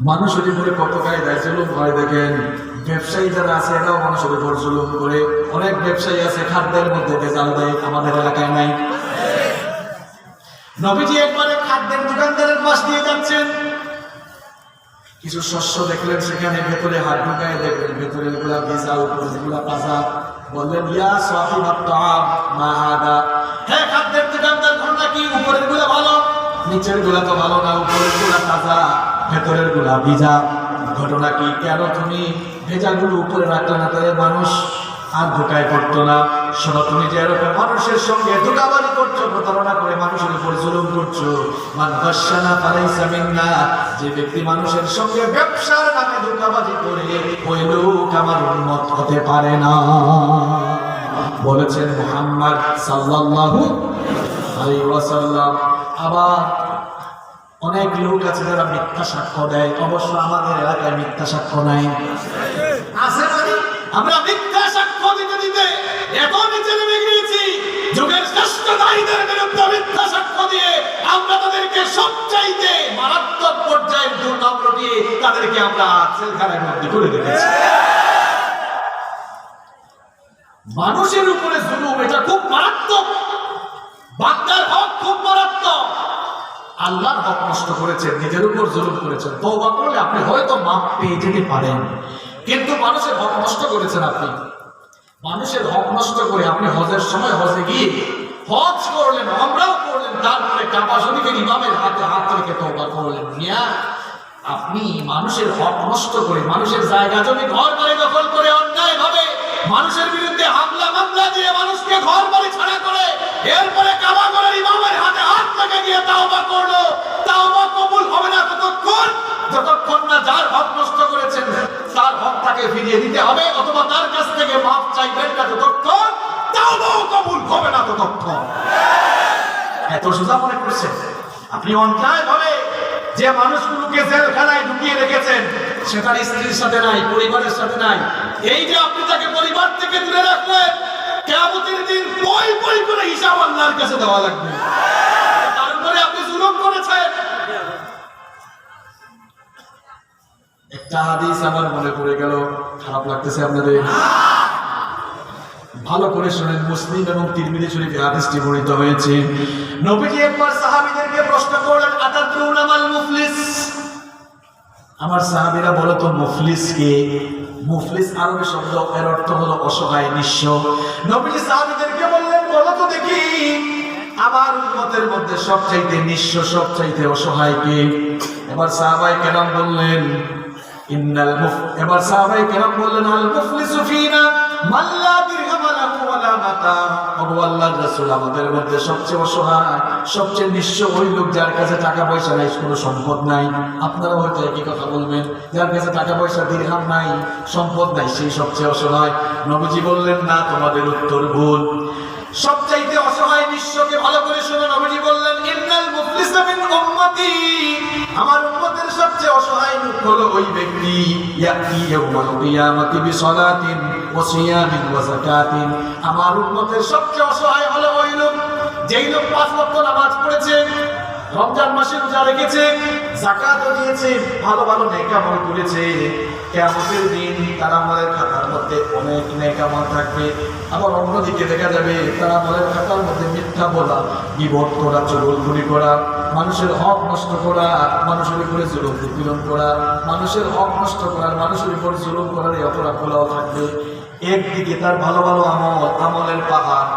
মানুষের উপরে কত কায়দায় জুলুম হয় দেখেন। ব্যবসায়ী যারা আছে এরাও মানুষের উপর জুলুম করে। অনেক ব্যবসায়ী আছে খাদ্যের মধ্যে ভেজাল দেয়, আমাদের এলাকায় নাই। নবীজি একবারে খাদ্যের দোকানদারের পাশ দিয়ে যাচ্ছেন, কিছু শস্য দেখলেন, সেখানে ভেতরে হাত ঢুকায় দেখলেন ভেতরের গুলা ভেজা, উপরের গুলা কাঁচা। বললেন, ইয়া সাহিবাত তাআম মা হাদা, হে খাদ্যের দোকানদার, ঘটনা কি? উপরের গুলা ভালো, নিচের গুলা তো ভালো না, উপরের গুলা কাঁচা, ভেতরের গুলা ভিজা। ঘটনা কি? কেন তুমি ভেজাগুলো উপরে রাখলে না? তাহলে মানুষ আর ধোকায় পড়তো না। শোনো, তুমি যে এরকম মানুষের সঙ্গে ধোকাবাজি করছো, প্রতারণা করে মানুষের উপর জুলুম করছো, মান গাশশানা ফালাইসা মিন্না, যে ব্যক্তি মানুষের সঙ্গে ব্যবসার নামে ধোকাবাজি করে, ওই লোক আমার উম্মত হতে পারে না, বলেছেন মুহাম্মদ সাল্লাল্লাহু আলাইহি ওয়াসাল্লাম। আবার অনেক লোক আছে যারা মিথ্যা সাক্ষ্য দেয়। অবশ্য আমাদের এলাকায় মিথ্যা সাক্ষ্য নাই, আছে মানে আমরা মিথ্যা সাক্ষ্য দিতে দিতে এত নিচে নেমে গিয়েছি, যুগের শ্রেষ্ঠ নারীদের বিরুদ্ধে মিথ্যা সাক্ষ্য দিয়ে আমরা তাদেরকে সবচাইতে মারাত্মক পর্যায়ের দুর্নাম রটিয়ে তাদেরকে আমরা জেলখানায় বন্দী করে রেখেছি। মানুষের উপরে জুলুম, এটা খুব মারাত্মক। বান্দার হক খুব মারাত্মক। আল্লাহর হক নষ্ট করেছেন, নিজের উপর জুলুম করেছেন, তওবা করলে আপনি হয়তো মাপ পেয়ে যেতে পারেন, কিন্তু মানুষের হক নষ্ট করেছেন আপনি। মানুষের হক নষ্ট করে আপনি হজের সময় হজে গিয়ে হজ করলেন, আমরাও করলেন, তারপরে কাবা শরীফের ইমামের হাতে হাত রেখে তওবা করলেন। মিয়া, আপনি মানুষের হক নষ্ট করে, মানুষের জায়গা জমি ঘর বাড়ি দখল করে, অন্যায় ভাবে মানুষের বিরুদ্ধে হামলা মামলা দিয়ে মানুষকে ঘর বাড়ি ছাড়া করে, এরপরে কাবা ঘরের ইমামের হাতে হাত রেখে গিয়ে তাওবা করলো। তাওবা কবুল হবে না যতক্ষণ না যার হক নষ্ট করেছেন তার হক তাকে ফিরিয়ে দিতে হবে, অথবা তার কাছ থেকে মাফ চাইবেন না যতক্ষণ, তাওবাও কবুল হবে না ততক্ষণ। এত সোজা মনে করছেন? আপনি অন্যায় ভাবে যে মানুষগুলোকে জেলখানায় ঢুকিয়ে রেখেছেন, সেটা স্ত্রীর সাথে নাই, পরিবারের সাথে নাই, এই যে আপনি তাকে পরিবার থেকে দূরে রাখলেন, কিয়ামতের দিন পই পই করে হিসাব আল্লাহর কাছে দেওয়া লাগবে। তারপরে আপনি জুলুম করেছেন। একটা হাদিস আমার মনে পড়ে গেল, খারাপ লাগতেছে আপনাদের? ভালো করে শুনেন, মুসলিম এবং তিরমিজি শরীফে হাদিসটি বর্ণিত হয়েছে। নবীজি একবার সাহাবীদেরকে প্রশ্ন করলেন, আতাদরুনা মাল মুফলিস? আমার সাহাবীরা বলো তো মুফলিস কে? মুফলিস আরবি শব্দ, এর অর্থ হলো অসহায়, নিঃস্ব। নবীজি সাহাবীদেরকে বললেন, বলো তো দেখি আমার উম্মতের মধ্যে সবচাইতে নিঃস্ব, সবচাইতে অসহায় কে? এবার সাহাবায়ে কেরাম বললেন আল মুফলিসু ফিনা মান লা দিরহাম লাহু ওয়ালা মাতা। ওগো আল্লাহর রাসূল, আমাদের মধ্যে সবচেয়ে অসহায়, সবচেয়ে নিঃস্ব ওই লোক যার কাছে টাকা পয়সা নাই, কোনো সম্পদ নাই। আপনারা হয়তো একই কথা বলবেন, যার কাছে টাকা পয়সা, দিরহাম নাই, সম্পদ নাই, সেই সবচেয়ে অসহায়। নবীজি বললেন, না, তোমাদের উত্তর ভুল। সবচাইতে অসহায় নিঃস্বকে ভালো করে শুনে নবীজি বললেন, ইন্নাল মুফলিসা মিন উম্মতি, আমার উম্মতের সবচেয়ে অসহায় লোক হলো ওই ব্যক্তি, ইয়াতি ইয়াউমাল কিয়ামাতি বিসালাতিন ওয়া সিয়ামিন ওয়া যাকাতিন। আমার উম্মতের সবচেয়ে অসহায় হলো ওই লোক, যেই লোক 5 ওয়াক্ত নামাজ পড়েছে, রমজান মাসে রোজা রেখেছে, যাকাতও দিয়েছে, ভালো ভালো নেক আমল করেছে। কিয়ামতের দিন তার আমলের খাতার মধ্যে অনেক নেক আমল থাকবে। আবার অন্যদিকে দেখা যাবে তার আমলের খাতার মধ্যে মিথ্যা বলা, গীবত করা, চুগলখড়ি করা, মানুষের হক নষ্ট করা, মানুষের উপরে জুলুম নিপীড়ন করা, মানুষের হক নষ্ট করার, মানুষের উপর জুলুম করার এই অপরাধগুলোও থাকবে। একদিকে তার ভালো ভালো আমলের পাহাড়,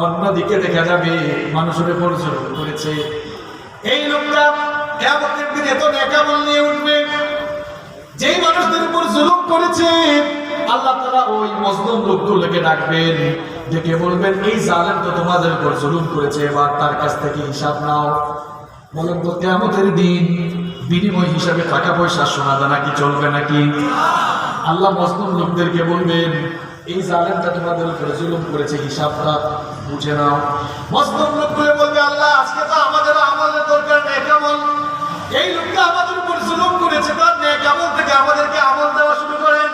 অন্যদিকে দেখা যাবে মানুষের উপর জুলুম করেছে। এই লোকটা কিয়ামতের দিন এত নেক আমল নিয়ে উঠবে, যেই মানুষদের উপর জুলুম করেছে আল্লাহ তাআলা ওই মজলুম লোকগুলোকে ডাকবেন, ডেকে বলবেন, এই জালেম তো তোমাদের উপর জুলুম করেছে, এবার তার কাছ থেকে হিসাব নাও। বলেন তো, কিয়ামতের দিন বিনিময় হিসাবে টাকা পয়সা, সোনা দানা কি চলবে নাকি? আল্লাহ মজলুম লোকদেরকে বলবেন, এই জালেমটা তোমাদের উপরে জুলুম করেছে, হিসাবটা বুঝে নাও। মজলুম লোকগুলো বলবে, আল্লাহ আজকে তো আমাদের আমলের দরকার নেই, কেমন এই লোকটা আমাদের উপর জুলুম করেছে, তার নেক আমল থেকে আমাদেরকে আমল দেওয়া শুরু করেন।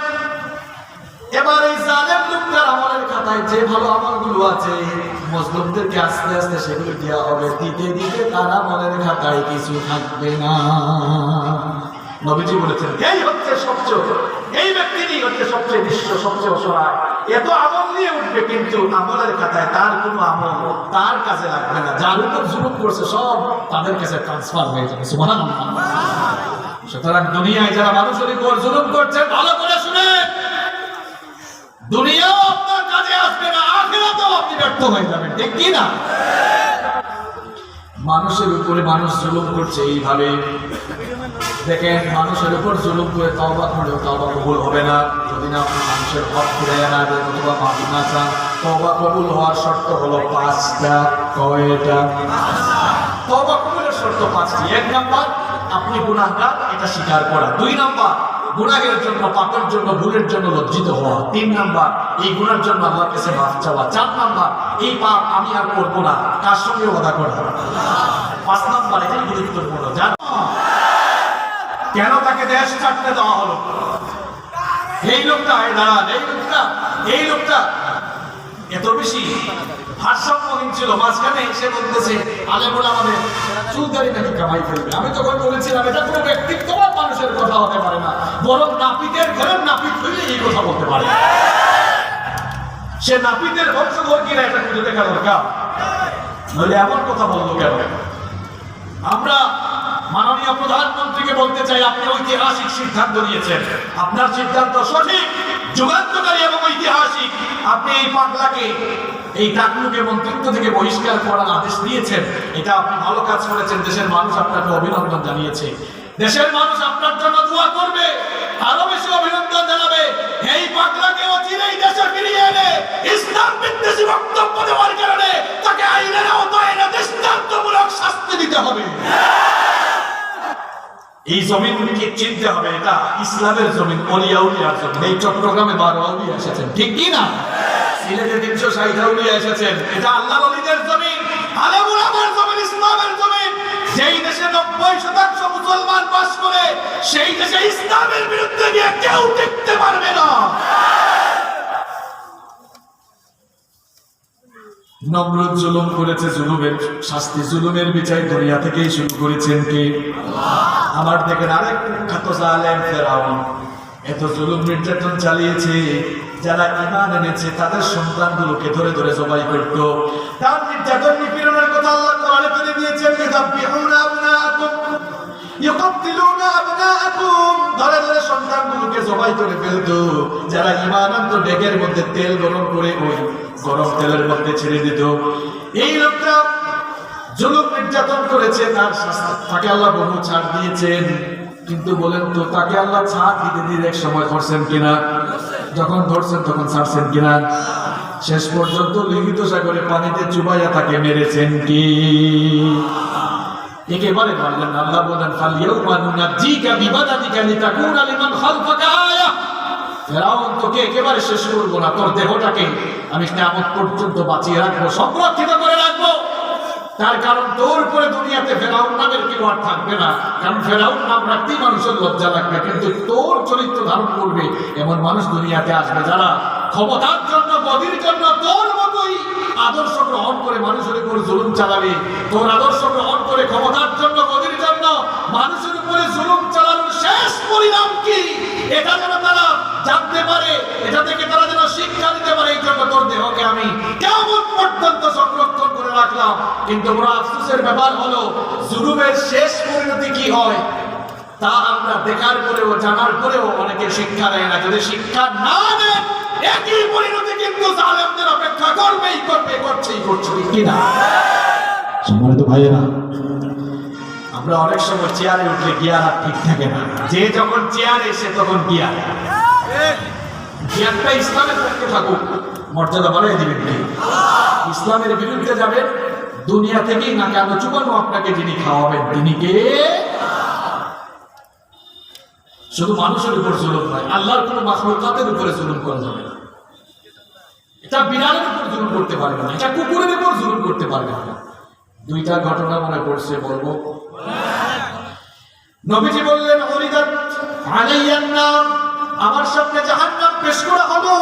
এবার এই জালেম লোকটার আমলের খাতায় যে ভালো আমলগুলো আছে, মজলুমদেরকে আস্তে আস্তে সেগুলো দেওয়া হবে, দিতে দিতে তার আমলের খাতায় কিছু থাকবে না। নবীজি বলেছেন, এই হচ্ছে সবচেয়ে এই ব্যক্তিই হচ্ছে সবচেয়ে নিঃস্ব, সবচেয়ে অসহায়। এত আমল নিয়ে উঠবে কিন্তু আমলের খাতায় তার কোনো আমল তার কাছে লাগবে না। যার উপর জুলুম করছে সব তাদের কাছে ট্রান্সফার হয়ে যাবে। সুবহানাল্লাহ। সুতরাং দুনিয়ায় যারা মানুষের উপর জুলুম করছে ভালো করে শুনে, দুনিয়াও আপনার কাজে আসবে না, আখিরাতেও আপনি ব্যর্থ হয়ে যাবেন, ঠিক কি না? মানুষের উপরে মানুষ জুলুম করছে এইভাবে। দেখেন, মানুষের উপর জুলুম করে তওবা করলেও তওবা কবুল হবে না যদি না আপনি মানুষের হক ফিরিয়ে না দেন অথবা মাফ না চান। তওবা কবুল হওয়ার শর্ত হলো 5টা। কয়টা? তওবা কবুলের শর্ত 5টি। 1 নাম্বার, আপনি গুনাহগার এটা স্বীকার করা। 2 নাম্বার, গুনাহের জন্য, পাপের জন্য, ভুলের জন্য লজ্জিত হওয়া। 3 নাম্বার, এই গুনার জন্য আল্লাহর কাছে মাফ চাওয়া। 4 নাম্বার, এই পাপ আমি আর করবো না, কার সঙ্গে ওয়াদা করা। 5 নাম্বার, এটাই গুরুত্বপূর্ণ। জানো কেন তাকে দেশ ছাড়তে দেওয়া হলো? এই লোকটা দাঁড়ান, এই লোকটা এত বেশি ভারসাম্যহীন ছিল। মাঝখানে এসে বলতেছে আলেমুল আমাদের চুলদারি নাকি কামাই ফেলবে। আমি তখন বলেছিলাম এটা কোনো ব্যক্তিত্ববান মানুষের কথা হতে পারে না, বরং নাপিতের ঘরের নাপিত হইলে এই কথা বলতে পারে। সে নাপিতের বংশধর কিনা এটা খুঁজে দেখা দরকার, নইলে এমন কথা বললো কেন? আমরা মাননীয় প্রধানমন্ত্রীকে বলতে চাই, আপনি ঐতিহাসিক সিদ্ধান্ত নিয়েছেন, আপনার সিদ্ধান্ত সঠিক, যুগান্তকারী এবং ঐতিহাসিক। আপনি এই পাগলাকে, এই টাকলুকে মন্ত্রিত্ব থেকে বহিষ্কার করার আদেশ দিয়েছেন, এটা আপনি ভালো কাজ করেছেন। দেশের মানুষ আপনাকে অভিনন্দন জানিয়েছে, দেশের মানুষ আপনার জন্য দোয়া করবে, আরো বেশি অভিনন্দন জানাবে। এই পাগলাকে অচিরেই দেশে ফিরিয়ে এনে ইসলাম বিদ্বেষী বক্তব্য দেওয়ার কারণে তাকে আইনের আওতায় এনে দৃষ্টান্তমূলক শাস্তি দিতে হবে। এই জমিনকে চিনতে হবে, এটা ইসলামের জমিন, অলিয়া উলিয়ার জমিন। এই চট্টগ্রামে 12 আউলিয়া এসেছেন, ঠিক কি না? সিলেটে 360 আউলিয়া এসেছেন, এটা আল্লাহর ওলিদের জমিন, আলেম উলামার জমিন, ইসলামের জমিন। যেই দেশে 90% মুসলমান বাস করে, সেই দেশে ইসলামের বিরুদ্ধে গিয়ে কেউ টিকতে পারবে না। নমরুদ জুলুম করেছে, জুলুমের শাস্তি, জুলুমের বিচার দুনিয়া থেকেই শুরু করেছেন কে? আমার দেখেন আরেক কুখ্যাত জালেম ফেরাউন এত জুলুম নির্যাতন চালিয়েছে। যারা ঈমান এনেছে তাদের সন্তানগুলোকে ধরে ধরে জবাই করত। তার নির্যাতন নিপীড়নের কথা আল্লাহ কোরআনে তুলে দিয়েছেন, ইযাববিহুনা আবনাআকুম ইউকাত্তিলুনা আবনাআকুম, ধরে ধরে সন্তানগুলোকে জবাই করে ফেলতো। যারা ঈমান আনতো ডেকের মধ্যে তেল গরম করে ওই গরম তেলের মধ্যে ছেড়ে দিত। এই লোকটা জুলুম নির্যাতন করেছে, তার শাস্তি তাকে আল্লাহ বহু ছাড় দিয়েছেন। কিন্তু বলেন তো, তাকে আল্লাহ ছাড় দিতে দিতে এক সময় ধরছেন কিনা? যখন ধরছেন তখন ছাড়ছেন কিনা? শেষ পর্যন্ত লিখিত সাগরে পানিতে চুবাইয়া তাকে মেরেছেন কি? একেবারে পারলেন না। আল্লাহ বলেন ফালইয়াউমা নুনাজ্জিকা বিবাদানিকা লিতাকুনা লিমান খালফাকা আয়া। ফেরাউন তোকে একেবারে শেষ করবো না, তোর দেহটাকে আমি কিয়ামত পর্যন্ত বাঁচিয়ে রাখবো, সংরক্ষিত করে রাখবো। তার কারণ তোর উপরে দুনিয়াতে ফেরাউন নামের কেউ আর থাকবে না। কারণ ফেরাউন নাম রাখতেই মানুষের লজ্জা লাগবে, কিন্তু তোর চরিত্র ধারণ করবে এমন মানুষ দুনিয়াতে আসবে যারা ক্ষমতার জন্য, গদির জন্য তোর মতোই আদর্শ গ্রহণ করে মানুষের উপর জুলুম চালাবে। তোর আদর্শ গ্রহণ করে ক্ষমতার জন্য, গদির জন্য মানুষের উপরে জুলুম চালানোর শেষ পরিণাম কি, এটা যেন তারা জানতে পারে, এটা থেকে তারা যেন শিক্ষা দিতে পারে। এই জন্য তোর দেহকে আমি কেমন পর্যন্ত সংরক্ষণ করে রাখলাম। কিন্তু বড় আফসোসের ব্যাপার হলো, জুলুমের শেষ পরিণতি কি হয় তা আমরা দেখার পরেও, জানার পরেও অনেকে শিক্ষা নেয় না। যদি শিক্ষা না নেয়, একই পরিণতি কিন্তু জালেমদের অপেক্ষা করবেই করবে, করছেই করছে, কি না? সম্মানিত ভাইয়েরা, আমরা অনেক সময় চেয়ারে উঠলে গিয়ার আর ঠিক থাকে না। যে যখন চেয়ারে এসে তখন গিয়ার, গিয়ারটা ইসলামের পক্ষে থাকুক, মর্যাদা বাড়িয়ে দিবেন কি? ইসলামের বিরুদ্ধে যাবেন, দুনিয়া থেকেই না কেন চুবানো আপনাকে যিনি খাওয়াবেন তিনি কে? শুধু মানুষের উপর জুলুম নয়, আল্লাহর কোন মাখলুকাতের উপরে জুলুম করা যাবে না। এটা বিড়ালের উপর জুলুম করতে পারবে না, এটা কুকুরের উপর জুলুম করতে পারবে না। 2টা ঘটনা মনে পড়ছে, বলবো। নবীজি বললেন উরিদাত আলাইয়ান নার, আমার সামনে জাহান্নাম পেশ করা হলো।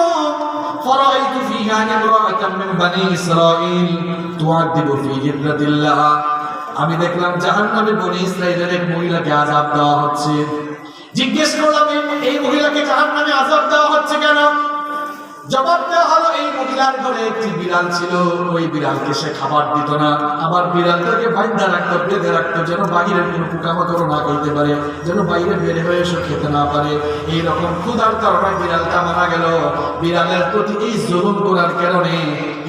ফারাইতু ফিহা ইমরাআতাম মিন বানি ইসরাঈল তুআদিবু ফি হিজরাতিল্লাহ, আমি দেখলাম জাহান্নামে বনি ইসরাঈলের এক মহিলাকে আযাব দেওয়া হচ্ছে। জিজ্ঞেস করলাম এই মহিলাকে জাহান্নামে আযাব দেওয়া হচ্ছে কেন? জবাব দেওয়া হলো, এই মহিলার ঘরে একটি বিড়াল ছিল, ওই বিড়ালকে সে খাবার দিত না, আবার বিড়ালটাকে বাইন্ধা রাখতো, বেঁধে রাখতো, যেন বাইরের কোনো পোকামাকড় না খেতে পারে, যেন বাইরে বের হয়ে এসে খেতে না পারে। এইরকম ক্ষুধার কারণে বিড়ালটা মারা গেল। বিড়ালের প্রতি এই জুলুম করার কারণে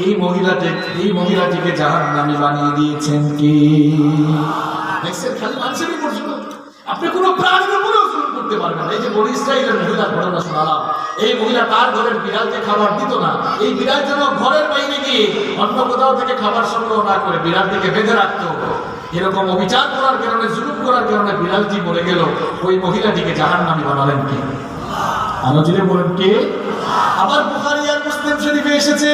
এই মহিলাটিকে জাহান্নামী বানিয়ে দিয়েছেন কি? দেখছেন, খালি মানুষের উপর জুলুম, আপনি কোনো প্রাণীর উপরেও জুলুম করতে পারবেন না। এই যে বনি ইসরাইলের মহিলার ঘটনা শোনালাম, এই মহিলা তার ঘরের বিড়ালকে খাবার দিত না, এই বিড়াল যেন ঘরের বাইরে গিয়ে অন্য কোথাও থেকে খাবার সংগ্রহ না করে বিড়ালটিকে বেঁধে রাখতো। এরকম অবিচার করার কারণে, জুলুম করার কারণে বিড়ালটি মরে গেল। ওই মহিলাটিকে জাহান্নামী বানালেন কে? আরো জুড়ে বলেন কে? আবার বুখারী আর মুসলিম শরীফে এসেছে,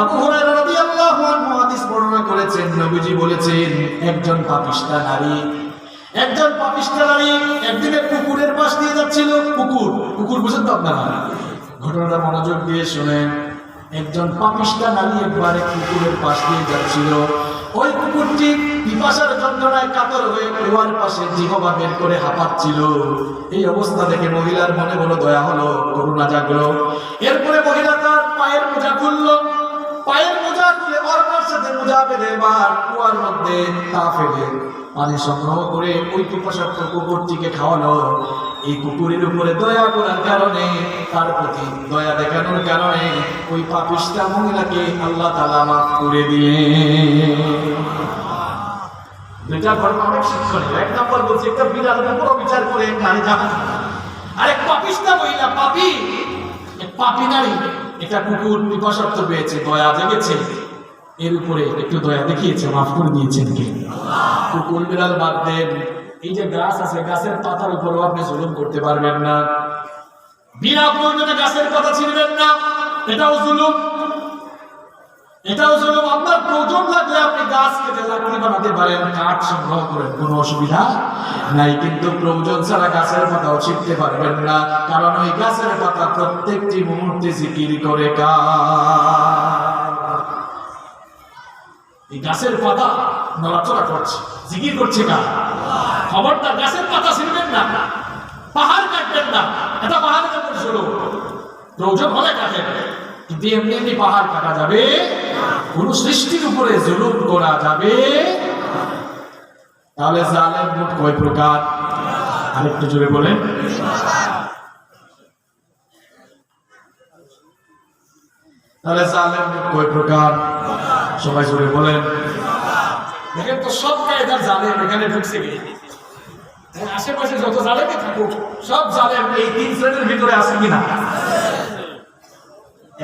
আবু হুরায়রা রাদিয়াল্লাহু আনহু হাদিস বর্ণনা করেছেন, নবীজি বলেছেন, একজন পাপিষ্ঠা নারী একদিনে পুকুরের পাশ দিয়ে যাচ্ছিল। পুকুর বুঝেন তো আপনারা? ঘটনাটা মনোযোগ দিয়ে শুনেন। একজন পাপিষ্ঠা নারী একবারে পুকুরের পাশ দিয়ে যাচ্ছিল। ওই কুকুরটি পিপাসার যন্ত্রণায় কাতর হয়ে কুয়ার পাশে জিহবা বের করে হাঁপাচ্ছিল। এই অবস্থা দেখে মহিলার মনে বড় দয়া হলো, করুণা জাগলো। এরপরে মহিলা তার পায়ের মোজা খুললো, পায়ের মোজা খুলে ওর সাথে মোজা বেঁধে এবার কুয়ার মধ্যে তা ফেলে পানি সংগ্রহ করে ওই পিপাসার্থ কুকুরটিকে খাওয়ানো। এই কুকুরের উপরে দয়া করার কারণে, তার প্রতি দয়া দেখানোর কারণে ওই পাপিষ্ঠা মহিলাকে আল্লাহ তাআলা মাফ করে দিলেন। দুইটা ঘটনা অনেক শিক্ষণীয়। এক নম্বর বলছে, একটা বিড়ালের উপর বিচার করে নারী জাহান্নামী, আর এক পাপিষ্ঠা মহিলা, পাপী নারী, এটা কুকুর পিপাসার্থ পেয়েছে, দয়া জেগেছে, এর উপরে একটু দয়া দেখিয়েছে, মাফ করে দিয়েছেন কে? কুকুর বিড়াল বাদ দেন, এই যে গাছ আছে, গাছের পাতার উপরও আপনি জুলুম করতে পারবেন না। বিনা প্রয়োজনে গাছের পাতা ছিঁড়বেন না, এটাও জুলুম। আপনার প্রয়োজন লাগলে আপনি গাছ কেটে লাকড়ি বানাতে পারেন, কাঠ সংগ্রহ করেন, কোনো অসুবিধা নাই, কিন্তু প্রয়োজন ছাড়া গাছের পাতাও ছিঁড়তে পারবেন না, কারণ ওই গাছের পাতা প্রত্যেকটি মুহূর্তে জিকির করে এই গাছের পাতা নড়াচড়া করছে, জিকির করছে কার? খবরদার গাছের পাতা ছিঁড়বেন না, পাহাড় কাটবেন না, এটা পাহাড়ের উপর ছিল, প্রয়োজন হলে কাটেন, কিন্তু এমনি পাহাড় কাটা যাবে, কোন সৃষ্টির উপরে জুলুম করা যাবে। তাহলে জালেম মোট কয় প্রকার? আরেকটু জোরে বলেন। তাহলে জালেম মোট কয় প্রকার? সবাই জোরে বলেন। দেখেন তো, সব কায়দার জালেম এখানে ঢুকছে কি? আশেপাশে যত জালেমই থাকুক, সব জালেম এই তিন শ্রেণীর ভিতরে আছে কিনা?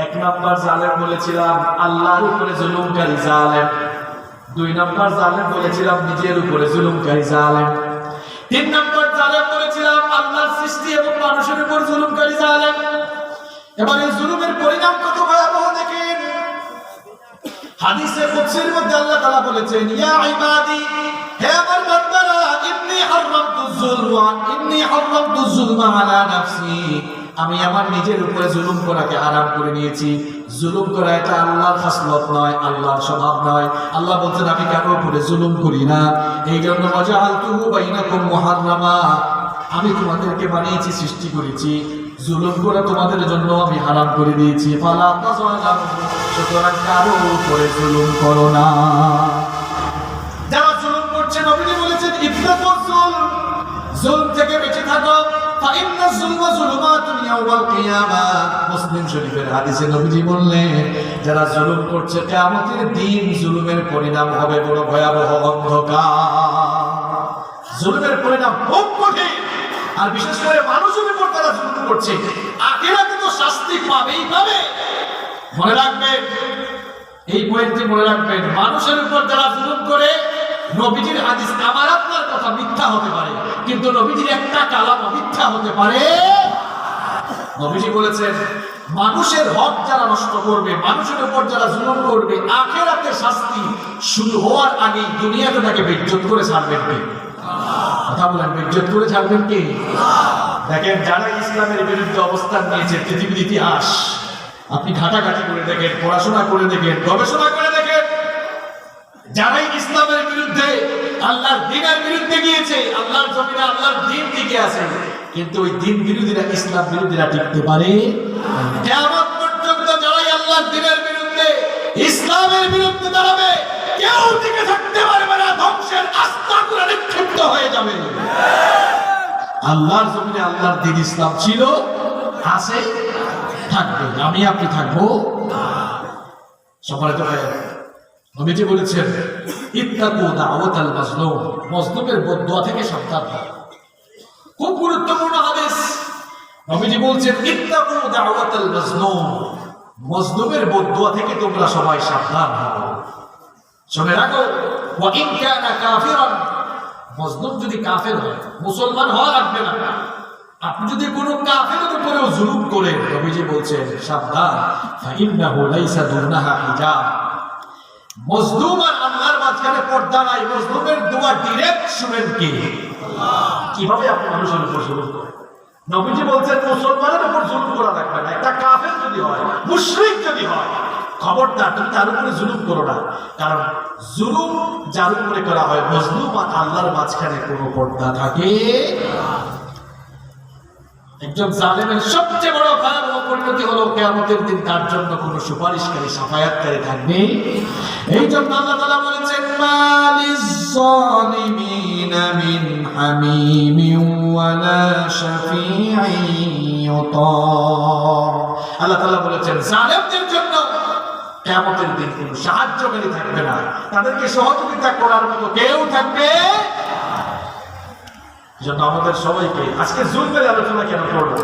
এক নাম্বার জালেম বলেছিলাম আল্লাহর উপরে জুলুমকারী জালেম, দুই নাম্বার জালেম বলেছিলাম নিজের উপরে জুলুমকারী জালেম, তিন নাম্বার জালেম বলেছিলাম আল্লাহর সৃষ্টি এবং মানুষের উপর জুলুমকারী জালেম। এবার এই জুলুমের পরিণাম কত ভয়াবহ দেখেন। হাদিসে কুদসির মধ্যে আল্লাহ তাআলা বলেছেন, ইয়া ইবাদি, হে আমার বান্দারা, ইন্নী হারামতু যুলমা আলা নাফসি, আমি আমার নিজের উপরে জুলুম করাকে হারাম করে নিয়েছি। জুলুম করা এটা আল্লাহর খাসলত নয়, আল্লাহর স্বভাব নয়। আল্লাহ বলছেন আমি কারোর উপরে জুলুম করি না। এই জন্য ওয়াজআলতুহু বাইনাকুম মুহাররামা, আমি তোমাদেরকে বানিয়েছি, সৃষ্টি করেছি, জুলুম করা তোমাদের জন্য আমি হারাম করে দিয়েছি। ফালা তাযালামু, সুতরাং কারো উপরে জুলুম করো না। যারা জুলুম করছে, নবীজি বলেছেন ইত্তাকুজ জুলম, জুলম থেকে বেঁচে থাকো। ফাইন্না যুলমা যুলুমাতুন ইয়াওমাল কিয়ামা, মুসলিম শরীফের হাদিসে নবীজি বললেন, যারা জুলুম করছে কিয়ামতের দিন জুলুমের পরিণাম হবে বড় ভয়াবহ অন্ধকার। জুলুমের পরিণাম খুব কঠিন, আর বিশেষ করে মানুষের উপর তারা জুলুম করছে, আখিরাতে তো শাস্তি পাবেই পাবে। মনে রাখবেন, এই পয়েন্টটি মনে রাখবেন, মানুষের উপর যারা জুলুম করে, নবীজির হাদিস আমার আপনার কথা মিথ্যা হতে পারে, কিন্তু নবীজির একটা কালাম মিথ্যা হতে পারে। নবীজি বলেছেন, মানুষের হক যারা নষ্ট করবে, মানুষের উপর যারা জুলুম করবে, আখিরাতে শাস্তি শুরু হওয়ার আগেই দুনিয়াতে তাকে বেইজ্জত করে ছাড়বেন কে? কথা বলেন, বেইজ্জত করে ছাড়বেন কে? দেখেন, যারা ইসলামের বিরুদ্ধে অবস্থান নিয়েছে, পৃথিবীর ইতিহাস আপনি ঘাটাঘাটি করে দেখেন, পড়াশোনা করে দেখেন, গবেষণা করে দেখেন, যারাই ইসলামের বিরুদ্ধে, আল্লাহর দ্বীনের বিরুদ্ধে গিয়েছে, আল্লাহর জমিনে আল্লাহর দ্বীন টিকে আছে, কিন্তু ওই দ্বীন বিরোধীরা, ইসলাম বিরোধীরা টিকতে পারে। কিয়ামত পর্যন্ত যারাই আল্লাহর দ্বীনের বিরুদ্ধে, ইসলামের বিরুদ্ধে দাঁড়াবে, কেউ টিকে থাকতে পারবে না, ধ্বংসের আস্থা করে নিক্ষিপ্ত হয়ে যাবে। আল্লাহর জমিনে আল্লাহর দ্বীন ইসলাম ছিল, আছে, থাকবে। আমি আপনি থাকবো। সম্মানিত ভাই, নবীজি বলেছেন ইত্তাকু দাওয়াতাল মাজলুম, মাজলুমের বদদুয়া থেকে সাবধান হও। খুব গুরুত্বপূর্ণ হাদিস। নবীজি বলছেন ইত্তাকু দাওয়াতাল মাজলুম, মাজলুমের বদদুয়া থেকে তোমরা সবাই সাবধান হও। শুনে রাখো, ওয়া ইন কানা কাফিরান, মাজলুম যদি কাফের হয়, মুসলমান হওয়া লাগবে না, আপনি যদি কোনো কাফেরের উপরেও জুলুম করেন, নবীজি বলছেন সাবধান, ফাইন্নাহু লাইসা দুনাহা হিজাব। মজলুম আর আল্লাহর মাঝখানে পর্দা নাই। মজলুমের দোয়া ডাইরেক্ট শুনেন কে? আল্লাহ। কিভাবে আপনি মানুষের উপর জুলুম করেন? নবীজি বলছেন মুসলমানের উপর জুলুম করা লাগবে না, একটা কাফের যদি হয়, মুশরিক যদি হয়, খবরদার তুমি তার উপরে জুলুম করো না। কারণ জুলুম যার উপরে করা হয়, মজলুম আর আল্লাহর মাঝখানে কোনো পর্দা থাকে। একজন জালেমের সবচেয়ে বড় ভয়াবহ পরিণতি হলো কিয়ামতের দিন তার জন্য কোনো সুপারিশকারী, সাফায়াতকারী থাকবে। এই জন্য আল্লাহ তাআলা বলেছেন মালিজ যালিমিনা মিন হামিমিন ওয়ালা শাফিঈন ইউতা। আল্লাহ তাআলা বলেছেন জালেমদের জন্য কিয়ামতের দিন কোনো সাহায্যকারী থাকবে না, তাদেরকে সহযোগিতা করার মতো কেউ থাকবে। জন্য আমাদের সবাইকে আজকে জুলমের আলোচনা কেন করবো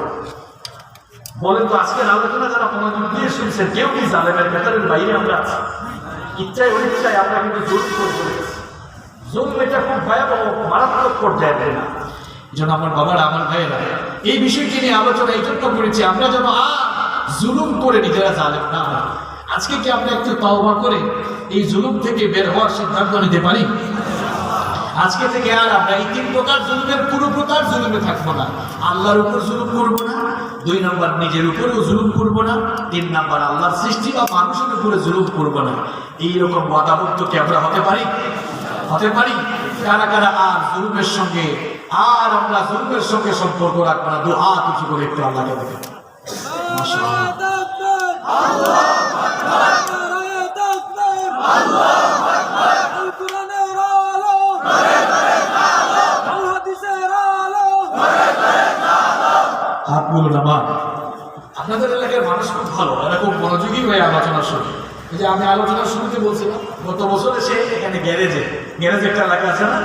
বলেন তো? আজকের আলোচনা যারা মনোযোগ দিয়ে শুনছেন, কেউ কি জালেমের ভেতরের বাইরে আমরা আছি? ইচ্ছায় অনিচ্ছায় আমরা কিন্তু জুলম করবো। জুলম এটা খুব ভয়াবহ, মারাত্মক পর্যায়ে, তাই না? এই জন্য আমার বাবার, আমার ভাইয়েরা, এই বিষয়টি নিয়ে আলোচনা এই জন্য করেছি, আমরা যেন আর জুলুম করে নিজেরা জালেম না হয়। আজকে কি আমরা একটু তওবা করে এই জুলুম থেকে বের হওয়ার সিদ্ধান্ত নিতে পারি? আজকে থেকে আর আমরা এই তিন প্রকার জুলুমের, পুরো প্রকার জুলুমে থাকবো না। আল্লাহর উপর জুলুম করবো না, 2 নম্বর নিজের উপরেও জুলুম করবো না, 3 নম্বর আল্লাহর সৃষ্টি বা মানুষের উপরে জুলুম করবো না। এইরকম ওয়াদাবদ্ধ কি আমরা হতে পারি? হতে পারি। কারা কারা আর জুলুমের সঙ্গে, আর আমরা জুলুমের সঙ্গে সম্পর্ক রাখবো না? 2 হাত উঁচু করে একটু আল্লাহকে দেখেন। মাশাআল্লাহ, আল্লাহু আকবার, আল্লাহু আকবার। হাত বলুন আমার। আপনাদের এলাকার মানুষ খুব ভালো, এরা খুব মনোযোগী হয়ে আলোচনা শুনে। এই যে আমি আলোচনার শুরুতে বলছিলাম, গত বছর এসে এখানে গ্যারেজে একটা এলাকা আছে না,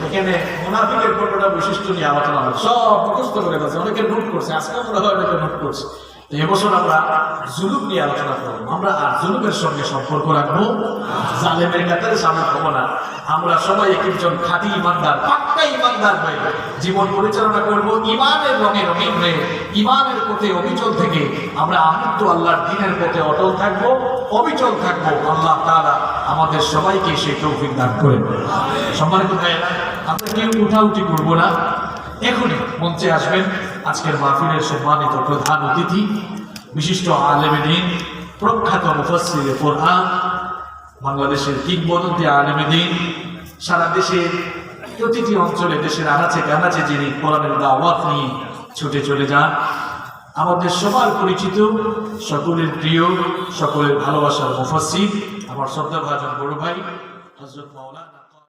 এখানে মুনাফিকের 15টা বৈশিষ্ট্য নিয়ে আলোচনা হয়, সব মুখস্থ করে গেছে, অনেকে নোট করছে, আজকে মনে হয় অনেকে নোট করছে। এবছর আমরা জুলুম নিয়ে আলোচনা করবো। আমরা আর জুলুমের সঙ্গে সম্পর্ক রাখবো, জালেমের কাতারে সামিল হবো না। আমরা সবাই একজন খাঁটি ইমানদার, পাক্কা ইমানদার হয়ে জীবন পরিচালনা করবো, ইমানের রঙে রঙিন হয়ে, ইমানের পথে অবিচল থেকে আমরা আমৃত্যু আল্লাহর দ্বীনের পথে অটল থাকবো, অবিচল থাকবো। আল্লাহ তাআলা আমাদের সবাইকে সেই তৌফিক দান করেন। সম্মানিত ভাইয়েরা, আমরা কেউ উঠাউঠি করবো না। এখনই মঞ্চে আসবেন আজকের মাহফিলের সম্মানিত প্রধান অতিথি, বিশিষ্ট আলেমে দ্বীন, প্রখ্যাত মুফাসসিরে কোরআন, বাংলাদেশের কিংবদন্তি আলেমে দ্বীন, সারা দেশের প্রতিটি অঞ্চলে, দেশের আনাচে কানাচে যিনি কোরআনের দাওয়াত নিয়ে ছুটে চলে যান, আমাদের সবার পরিচিত, সকলের প্রিয়, সকলের ভালোবাসার মুফাসসির, আমার শ্রদ্ধাভাজন বড় ভাই হযরত মাওলানা